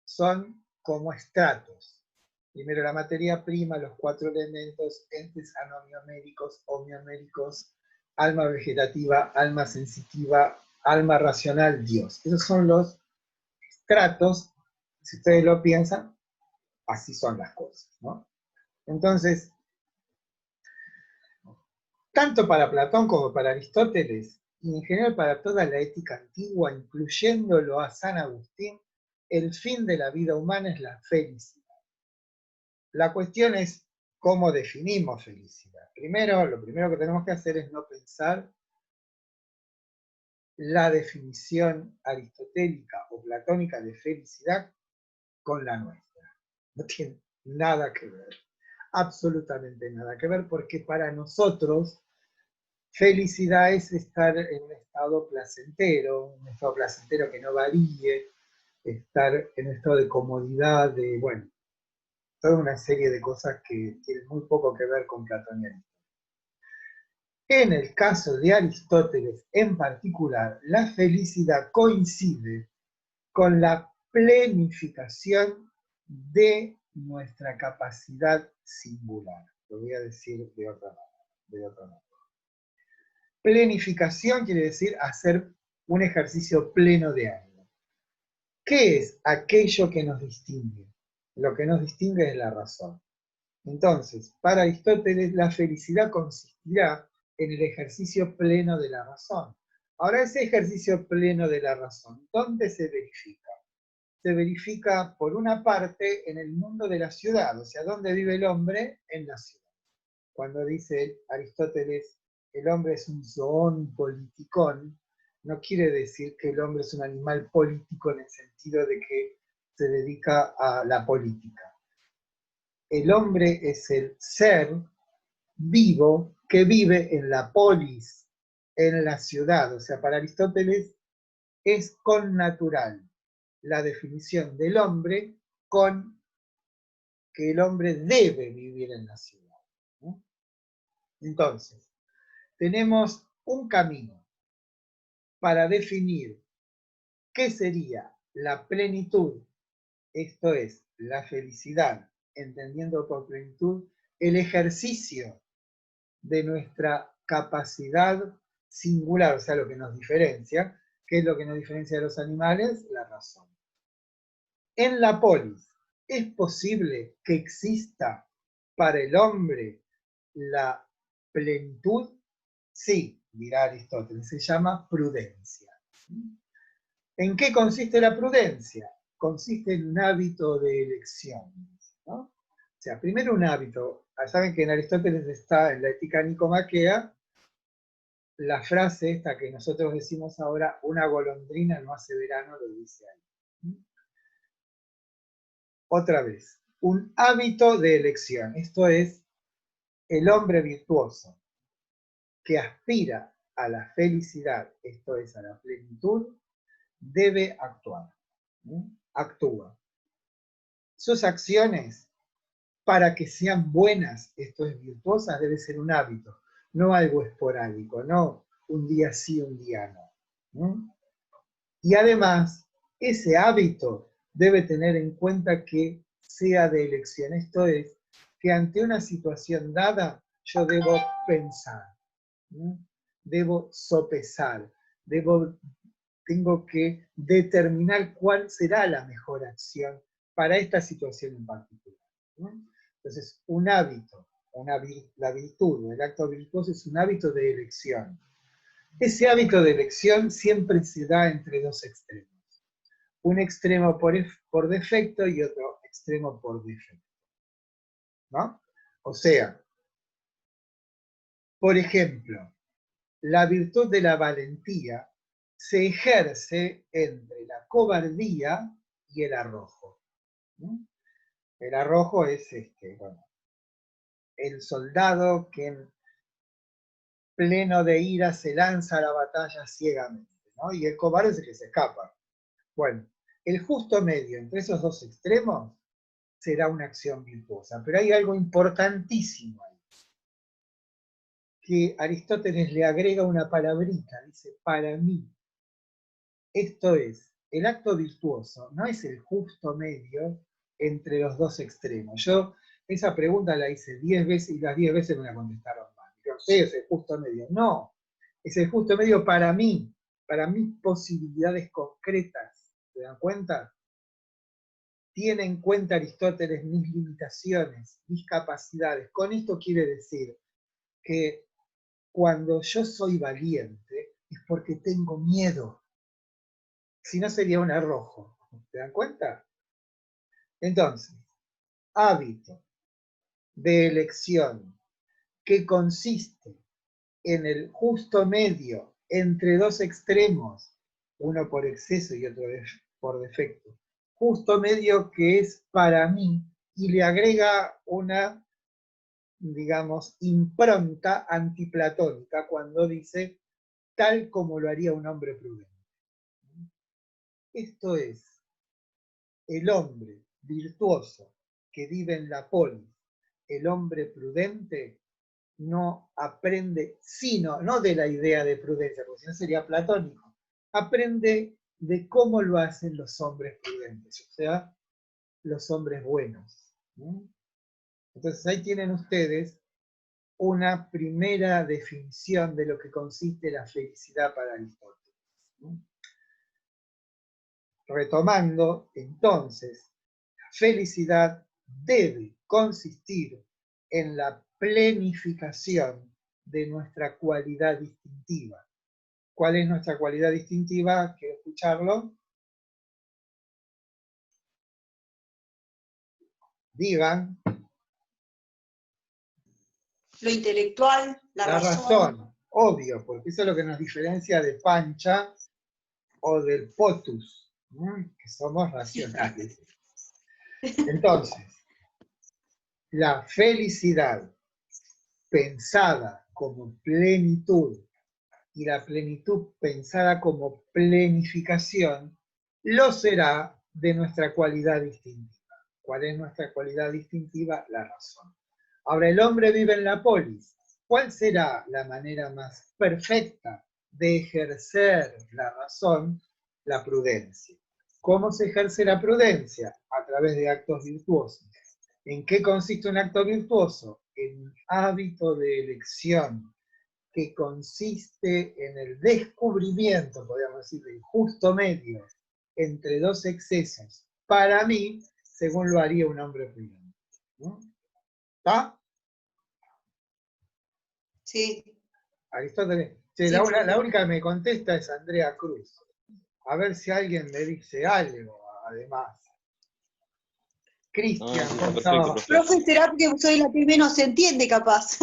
son como estratos. Primero la materia prima, los 4 elementos, entes anomioméricos, homioméricos, alma vegetativa, alma sensitiva, alma racional, Dios. Esos son los estratos, si ustedes lo piensan, así son las cosas, ¿no? Entonces, tanto para Platón como para Aristóteles, y en general para toda la ética antigua, incluyéndolo a San Agustín, el fin de la vida humana es la felicidad. La cuestión es cómo definimos felicidad. Primero, lo primero que tenemos que hacer es no pensar la definición aristotélica o platónica de felicidad con la nuestra. No tiene nada que ver, absolutamente nada que ver, porque para nosotros felicidad es estar en un estado placentero que no varíe, estar en estado de comodidad, de, bueno, toda una serie de cosas que tienen muy poco que ver con Platón y Aristóteles. En el caso de Aristóteles en particular, la felicidad coincide con la plenificación de nuestra capacidad singular. Lo voy a decir de otra manera. Plenificación quiere decir hacer un ejercicio pleno de algo. ¿Qué es aquello que nos distingue? Lo que nos distingue es la razón. Entonces, para Aristóteles, la felicidad consistirá en el ejercicio pleno de la razón. Ahora, ese ejercicio pleno de la razón, ¿dónde se verifica? Se verifica, por una parte, en el mundo de la ciudad, o sea, ¿dónde vive el hombre? En la ciudad. Cuando dice Aristóteles, el hombre es un zoon politikon, no quiere decir que el hombre es un animal político en el sentido de que se dedica a la política. El hombre es el ser vivo que vive en la polis, en la ciudad. O sea, para Aristóteles es connatural la definición del hombre con que el hombre debe vivir en la ciudad, ¿no? Entonces, tenemos un camino para definir qué sería la plenitud, esto es, la felicidad, entendiendo por plenitud el ejercicio de nuestra capacidad singular, o sea, lo que nos diferencia. ¿Qué es lo que nos diferencia de los animales? La razón. En la polis, ¿es posible que exista para el hombre la plenitud? Sí, dirá Aristóteles, se llama prudencia. ¿En qué consiste la prudencia? Consiste en un hábito de elección, ¿no? O sea, primero un hábito. Saben que en Aristóteles está en la Ética Nicomaquea la frase esta que nosotros decimos ahora, una golondrina no hace verano, lo dice ahí. Otra vez, un hábito de elección. Esto es, el hombre virtuoso que aspira a la felicidad, esto es, a la plenitud, debe actuar. Actúa. Sus acciones, para que sean buenas, esto es, virtuosas, debe ser un hábito, no algo esporádico, no un día sí, un día no. Y además, ese hábito debe tener en cuenta que sea de elección, esto es, que ante una situación dada, yo debo pensar, debo sopesar, tengo que determinar cuál será la mejor acción para esta situación en particular. Entonces, un hábito, la virtud, el acto virtuoso es un hábito de elección. Ese hábito de elección siempre se da entre dos extremos. Un extremo por defecto y otro extremo por defecto, ¿no? O sea, por ejemplo, la virtud de la valentía se ejerce entre la cobardía y el arrojo. El arrojo es el soldado que en pleno de ira se lanza a la batalla ciegamente, ¿no? Y el cobarde es el que se escapa. Bueno, el justo medio entre esos dos extremos será una acción virtuosa. Pero hay algo importantísimo ahí, que Aristóteles le agrega una palabrita, dice, para mí. Esto es, el acto virtuoso no es el justo medio entre los dos extremos. Yo esa pregunta la hice 10 veces y las 10 veces me la contestaron mal. Yo sé, es el justo medio. No, es el justo medio para mí, para mis posibilidades concretas. ¿Se dan cuenta? Tiene en cuenta Aristóteles mis limitaciones, mis capacidades. Con esto quiere decir que cuando yo soy valiente es porque tengo miedo. Si no sería un arrojo. ¿Se dan cuenta? Entonces, hábito de elección que consiste en el justo medio entre dos extremos, uno por exceso y otro por defecto. Justo medio que es para mí y le agrega una, digamos, impronta antiplatónica cuando dice tal como lo haría un hombre prudente. Esto es, el hombre virtuoso que vive en la polis, el hombre prudente, no aprende, sino, no de la idea de prudencia, porque si no sería platónico, aprende de cómo lo hacen los hombres prudentes, o sea, los hombres buenos. Entonces ahí tienen ustedes una primera definición de lo que consiste la felicidad para Aristóteles. Retomando, entonces, la felicidad debe consistir en la plenificación de nuestra cualidad distintiva. ¿Cuál es nuestra cualidad distintiva? ¿Quiero escucharlo? Digan. Lo intelectual, la razón. Obvio, porque eso es lo que nos diferencia de Pancha o del Potus, que somos racionales. Entonces, la felicidad pensada como plenitud y la plenitud pensada como plenificación, lo será de nuestra cualidad distintiva. ¿Cuál es nuestra cualidad distintiva? La razón. Ahora, el hombre vive en la polis. ¿Cuál será la manera más perfecta de ejercer la razón? La prudencia. ¿Cómo se ejerce la prudencia? A través de actos virtuosos. ¿En qué consiste un acto virtuoso? En un hábito de elección que consiste en el descubrimiento, podríamos decir, del justo medio entre dos excesos, para mí, según lo haría un hombre prudente. ¿Está? Sí. Aristóteles. Sí, La única que me contesta es Andrea Cruz. A ver si alguien me dice algo, además. Cristian, perfecto. Profe, será porque soy la que menos se entiende, capaz.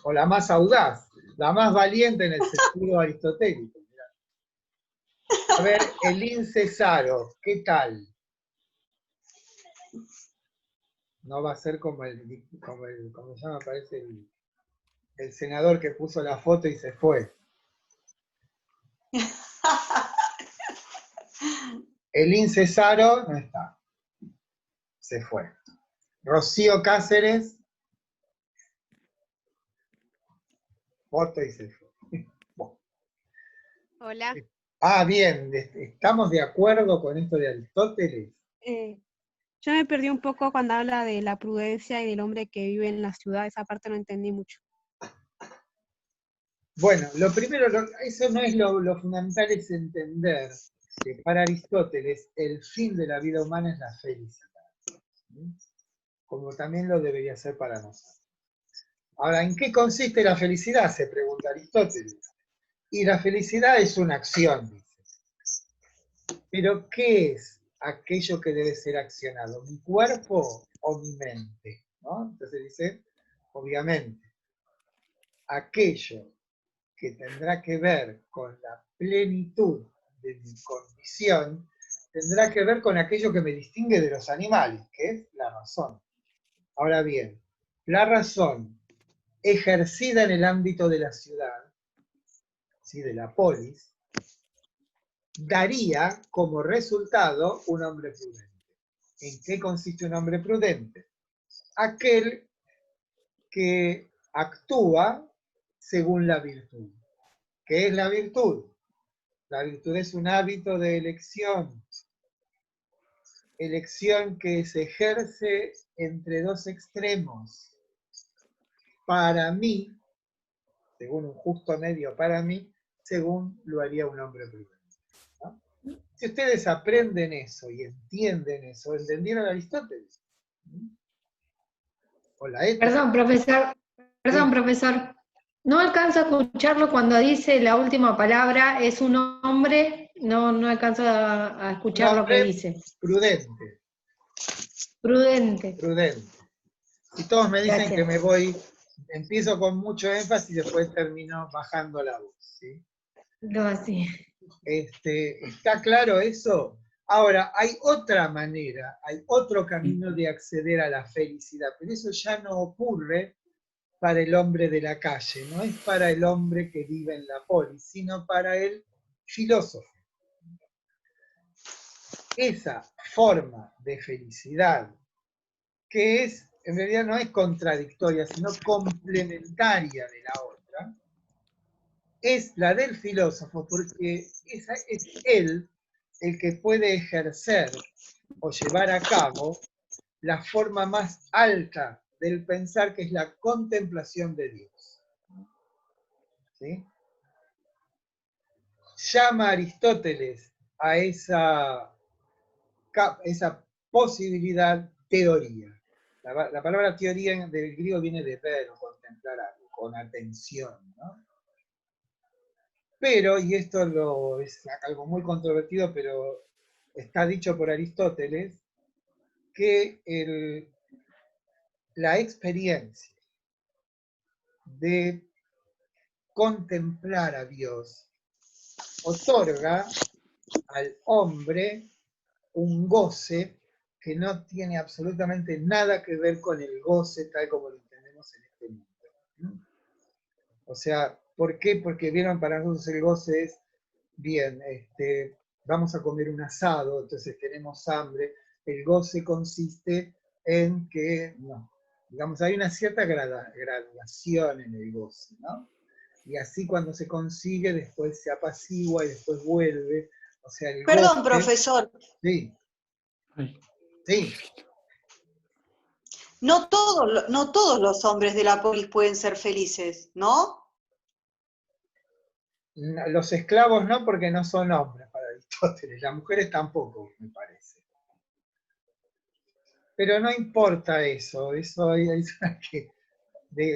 O la más audaz, la más valiente en el sentido aristotélico. A ver, Elín Cesaro, ¿qué tal? No va a ser como ¿cómo se llama? Parece el senador que puso la foto y se fue. Elín Cesaro no está. Se fue. Rocío Cáceres. Foto y se fue. Bueno. Hola. Bien. ¿Estamos de acuerdo con esto de Aristóteles? Yo me perdí un poco cuando habla de la prudencia y del hombre que vive en la ciudad. Esa parte no entendí mucho. Bueno, lo primero, eso no es lo fundamental, es entender que para Aristóteles el fin de la vida humana es la felicidad, como también lo debería ser para nosotros. Ahora, ¿en qué consiste la felicidad? Se pregunta Aristóteles. Y la felicidad es una acción, dice. Pero, ¿qué es aquello que debe ser accionado? ¿Mi cuerpo o mi mente? ¿No? Entonces dice, obviamente, aquello que tendrá que ver con la plenitud de mi condición, tendrá que ver con aquello que me distingue de los animales, que es la razón. Ahora bien, la razón ejercida en el ámbito de la ciudad, ¿sí? De la polis, daría como resultado un hombre prudente. ¿En qué consiste un hombre prudente? Aquel que actúa según la virtud. ¿Qué es la virtud? La virtud es un hábito de elección. Elección que se ejerce entre dos extremos. Para mí, según un justo medio para mí, según lo haría un hombre prudente. ¿No? Si ustedes aprenden eso y entienden eso, ¿entendieron a Aristóteles? O la ética. Perdón, profesor. No alcanzo a escucharlo cuando dice la última palabra, es un hombre, no alcanzo a escuchar lo que dice. Prudente. Prudente. Y todos me dicen Gracias. que me voy, empiezo con mucho énfasis y después termino bajando la voz. ¿Sí? No, así. ¿Está claro eso? Ahora, hay otra manera, hay otro camino de acceder a la felicidad, pero eso ya no ocurre para el hombre de la calle, no es para el hombre que vive en la polis, sino para el filósofo. esa forma de felicidad, que es, en realidad no es contradictoria, sino complementaria de la otra, es la del filósofo, porque es él el que puede ejercer o llevar a cabo la forma más alta del pensar, que es la contemplación de Dios. ¿Sí? Llama Aristóteles a esa posibilidad teoría. La palabra teoría del griego viene de ver o contemplar algo, con atención, ¿no? Pero, y esto es algo muy controvertido, pero está dicho por Aristóteles, que la experiencia de contemplar a Dios otorga al hombre un goce que no tiene absolutamente nada que ver con el goce tal como lo entendemos en este mundo, ¿no? O sea, ¿por qué? Porque vieron, para nosotros el goce es, bien, vamos a comer un asado, entonces tenemos hambre. El goce consiste en que, no, digamos, hay una cierta graduación en el goce, ¿no? Y así cuando se consigue, después se apacigua y después vuelve. O sea, el Perdón, goce, profesor. sí. Sí. No todos los hombres de la polis pueden ser felices, ¿no? Los esclavos no, porque no son hombres para Aristóteles. Las mujeres tampoco, me parece. Pero no importa eso.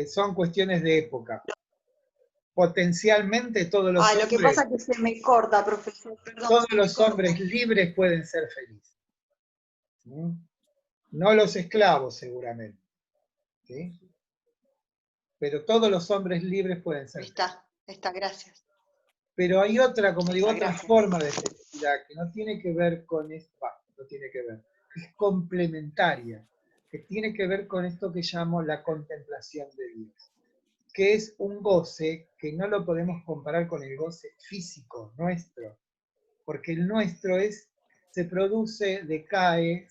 Son cuestiones de época. Potencialmente todos los Lo que pasa es que se me corta, profesor. Perdón, todos los hombres libres pueden ser felices. ¿Sí? No los esclavos, seguramente. ¿Sí? Pero todos los hombres libres pueden ser felices. Está, gracias. Pero hay otra, como digo, otra Gracias. forma de felicidad que no tiene que ver con esto, no tiene que ver, es complementaria, que tiene que ver con esto que llamo la contemplación de Dios, que es un goce que no lo podemos comparar con el goce físico nuestro, porque el nuestro se produce, decae,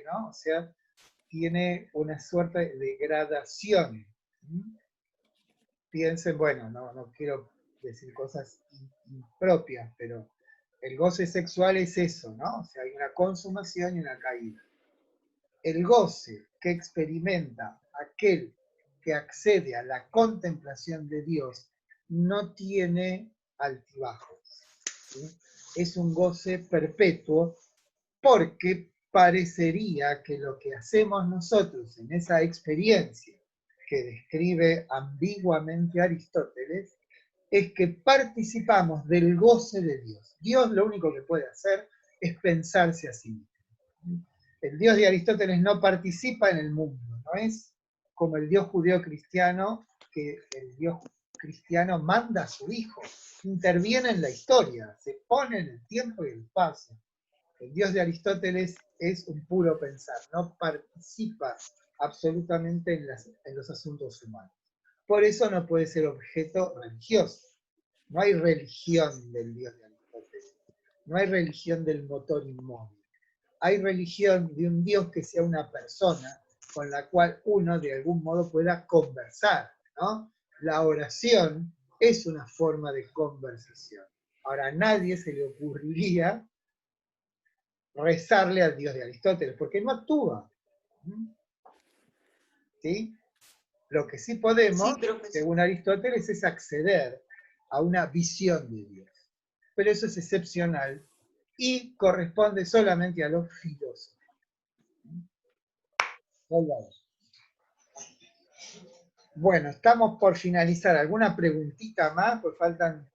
¿no? O sea, tiene una suerte de gradación. Piensen, bueno, no quiero decir cosas impropias, pero el goce sexual es eso, ¿no? O sea, hay una consumación y una caída. El goce que experimenta aquel que accede a la contemplación de Dios no tiene altibajos, ¿sí? Es un goce perpetuo, porque parecería que lo que hacemos nosotros en esa experiencia que describe ambiguamente Aristóteles, es que participamos del goce de Dios. Dios lo único que puede hacer es pensarse a sí mismo. El Dios de Aristóteles no participa en el mundo, no es como el Dios judeo-cristiano, que el Dios cristiano manda a su Hijo, interviene en la historia, se pone en el tiempo y el espacio. El Dios de Aristóteles es un puro pensar, no participa absolutamente en los asuntos humanos. Por eso no puede ser objeto religioso. No hay religión del Dios de Aristóteles. No hay religión del motor inmóvil. Hay religión de un Dios que sea una persona con la cual uno de algún modo pueda conversar, ¿no? La oración es una forma de conversación. Ahora, a nadie se le ocurriría rezarle al Dios de Aristóteles, porque no actúa. ¿Sí? Lo que sí podemos, según Aristóteles, es acceder a una visión de Dios. Pero eso es excepcional y corresponde solamente a los filósofos. Bueno, estamos por finalizar. ¿Alguna preguntita más? Pues faltan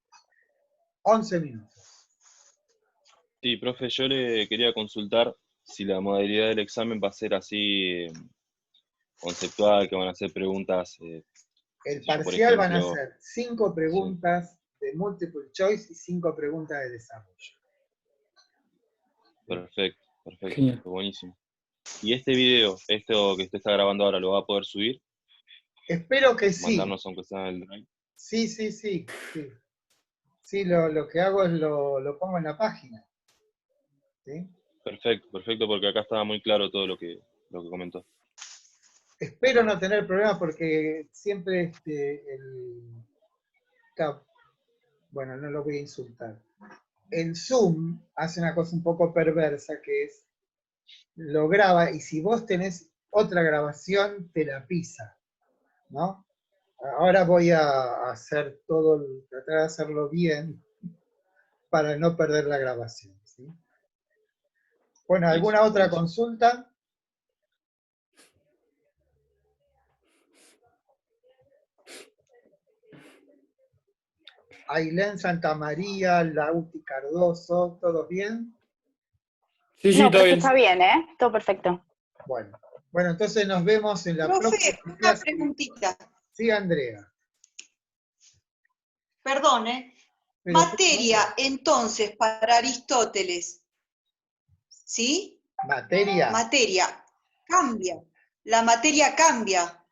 11 minutos. Sí, profe, yo le quería consultar si la modalidad del examen va a ser así conceptual, que van a hacer preguntas. El parcial van a ser 5 preguntas de multiple choice y 5 preguntas de desarrollo. Perfecto, perfecto, buenísimo. ¿Y este video, esto que usted está grabando ahora, lo va a poder subir? Espero que sí. Mandarnos aunque sea en el Drive. Sí. Sí, lo que hago es lo pongo en la página. ¿sí? Perfecto, perfecto, porque acá estaba muy claro todo lo que comentó. Espero no tener problemas porque siempre bueno, no lo voy a insultar. El Zoom hace una cosa un poco perversa que es, lo graba y si vos tenés otra grabación, te la pisa, ¿no? Ahora voy a hacer tratar de hacerlo bien para no perder la grabación, ¿sí? Bueno, ¿alguna otra consulta? Ailén Santamaría, Lauti Cardoso, ¿todos bien? Sí, no, todo bien. Está bien, ¿eh? Todo perfecto. Bueno, entonces nos vemos en la próxima Profe, una clase. preguntita. Sí, Andrea. Perdón, Pero, materia, entonces, para Aristóteles, ¿sí? Materia. Materia, cambia. La materia cambia.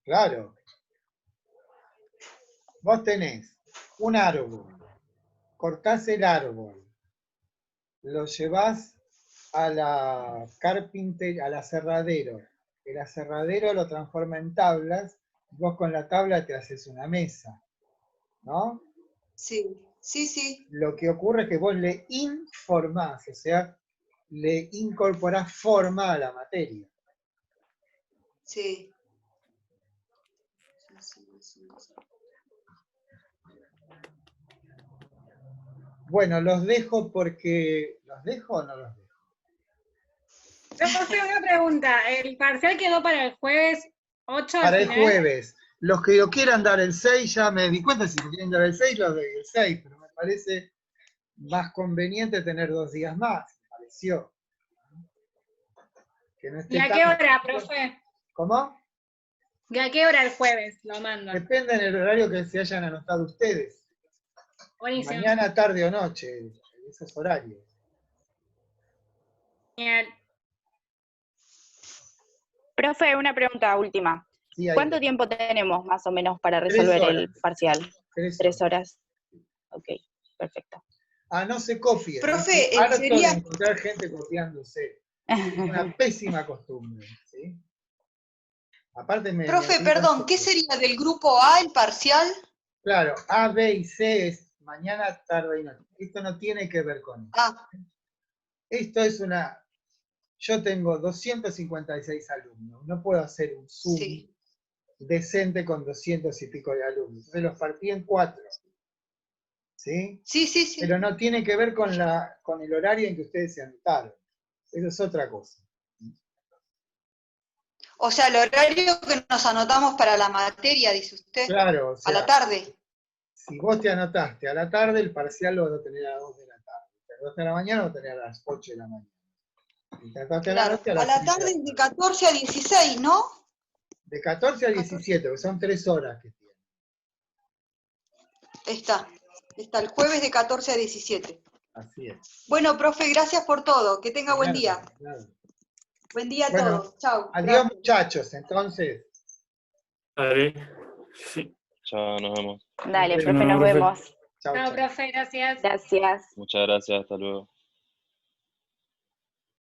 Claro. Vos tenés un árbol, cortás el árbol, lo llevás a la carpintería, al aserradero. El aserradero lo transforma en tablas, vos con la tabla te haces una mesa, ¿no? Sí, sí, sí. Lo que ocurre es que vos le informás, o sea, le incorporás forma a la materia. Sí. Bueno, los dejo porque... ¿Los dejo o no los dejo? Profe, una pregunta. ¿El parcial quedó para el jueves 8 al Para el final? jueves. Los que lo quieran dar el 6, ya me di cuenta, si quieren dar el 6, los doy el 6, pero me parece más conveniente tener 2 días más, me pareció. Que no esté ¿Y a tan... qué hora, profe? ¿Cómo? ¿Y a qué hora el jueves lo mandan? Depende del horario que se hayan anotado ustedes. Buenísimo. Mañana, tarde o noche, esos horarios. Genial. Profe, una pregunta última. Sí, ¿Cuánto tiempo tenemos más o menos para resolver el parcial? 3 horas. Ok, perfecto. No se copien. Profe, Estoy harto sería... de encontrar gente copiándose. Es una pésima costumbre, ¿sí? Aparte Profe, perdón, ¿qué sería del grupo A el parcial? Claro, A, B y C es mañana, tarde y noche. Esto no tiene que ver con eso. Esto es una... Yo tengo 256 alumnos. No puedo hacer un Zoom decente con 200 y pico de alumnos. Entonces los partí en 4. ¿Sí? Sí, sí, sí. Pero no tiene que ver con el horario en que ustedes se anotaron. Eso es otra cosa. O sea, el horario que nos anotamos para la materia, dice usted. Claro, o sea, a la tarde. Si vos te anotaste a la tarde, el parcial lo vas a tener a las 2 de la tarde. Si a las 2 de la mañana, lo vas a tener a las 8 de la mañana. Si te anotaste a la noche, a A las la 6 de la tarde tarde. de 14 a 16, ¿no? De 14 a 17, que son 3 horas que tiene. Está el jueves de 14 a 17. Así es. Bueno, profe, gracias por todo. Que tenga buen día. Claro. Buen día a Bueno, todos. Chau. Adiós, muchachos, entonces. Dale. Sí. Chao, nos vemos. Dale, profe, nos vemos. Chao, Chao, profe, gracias. Gracias. Muchas gracias, hasta luego.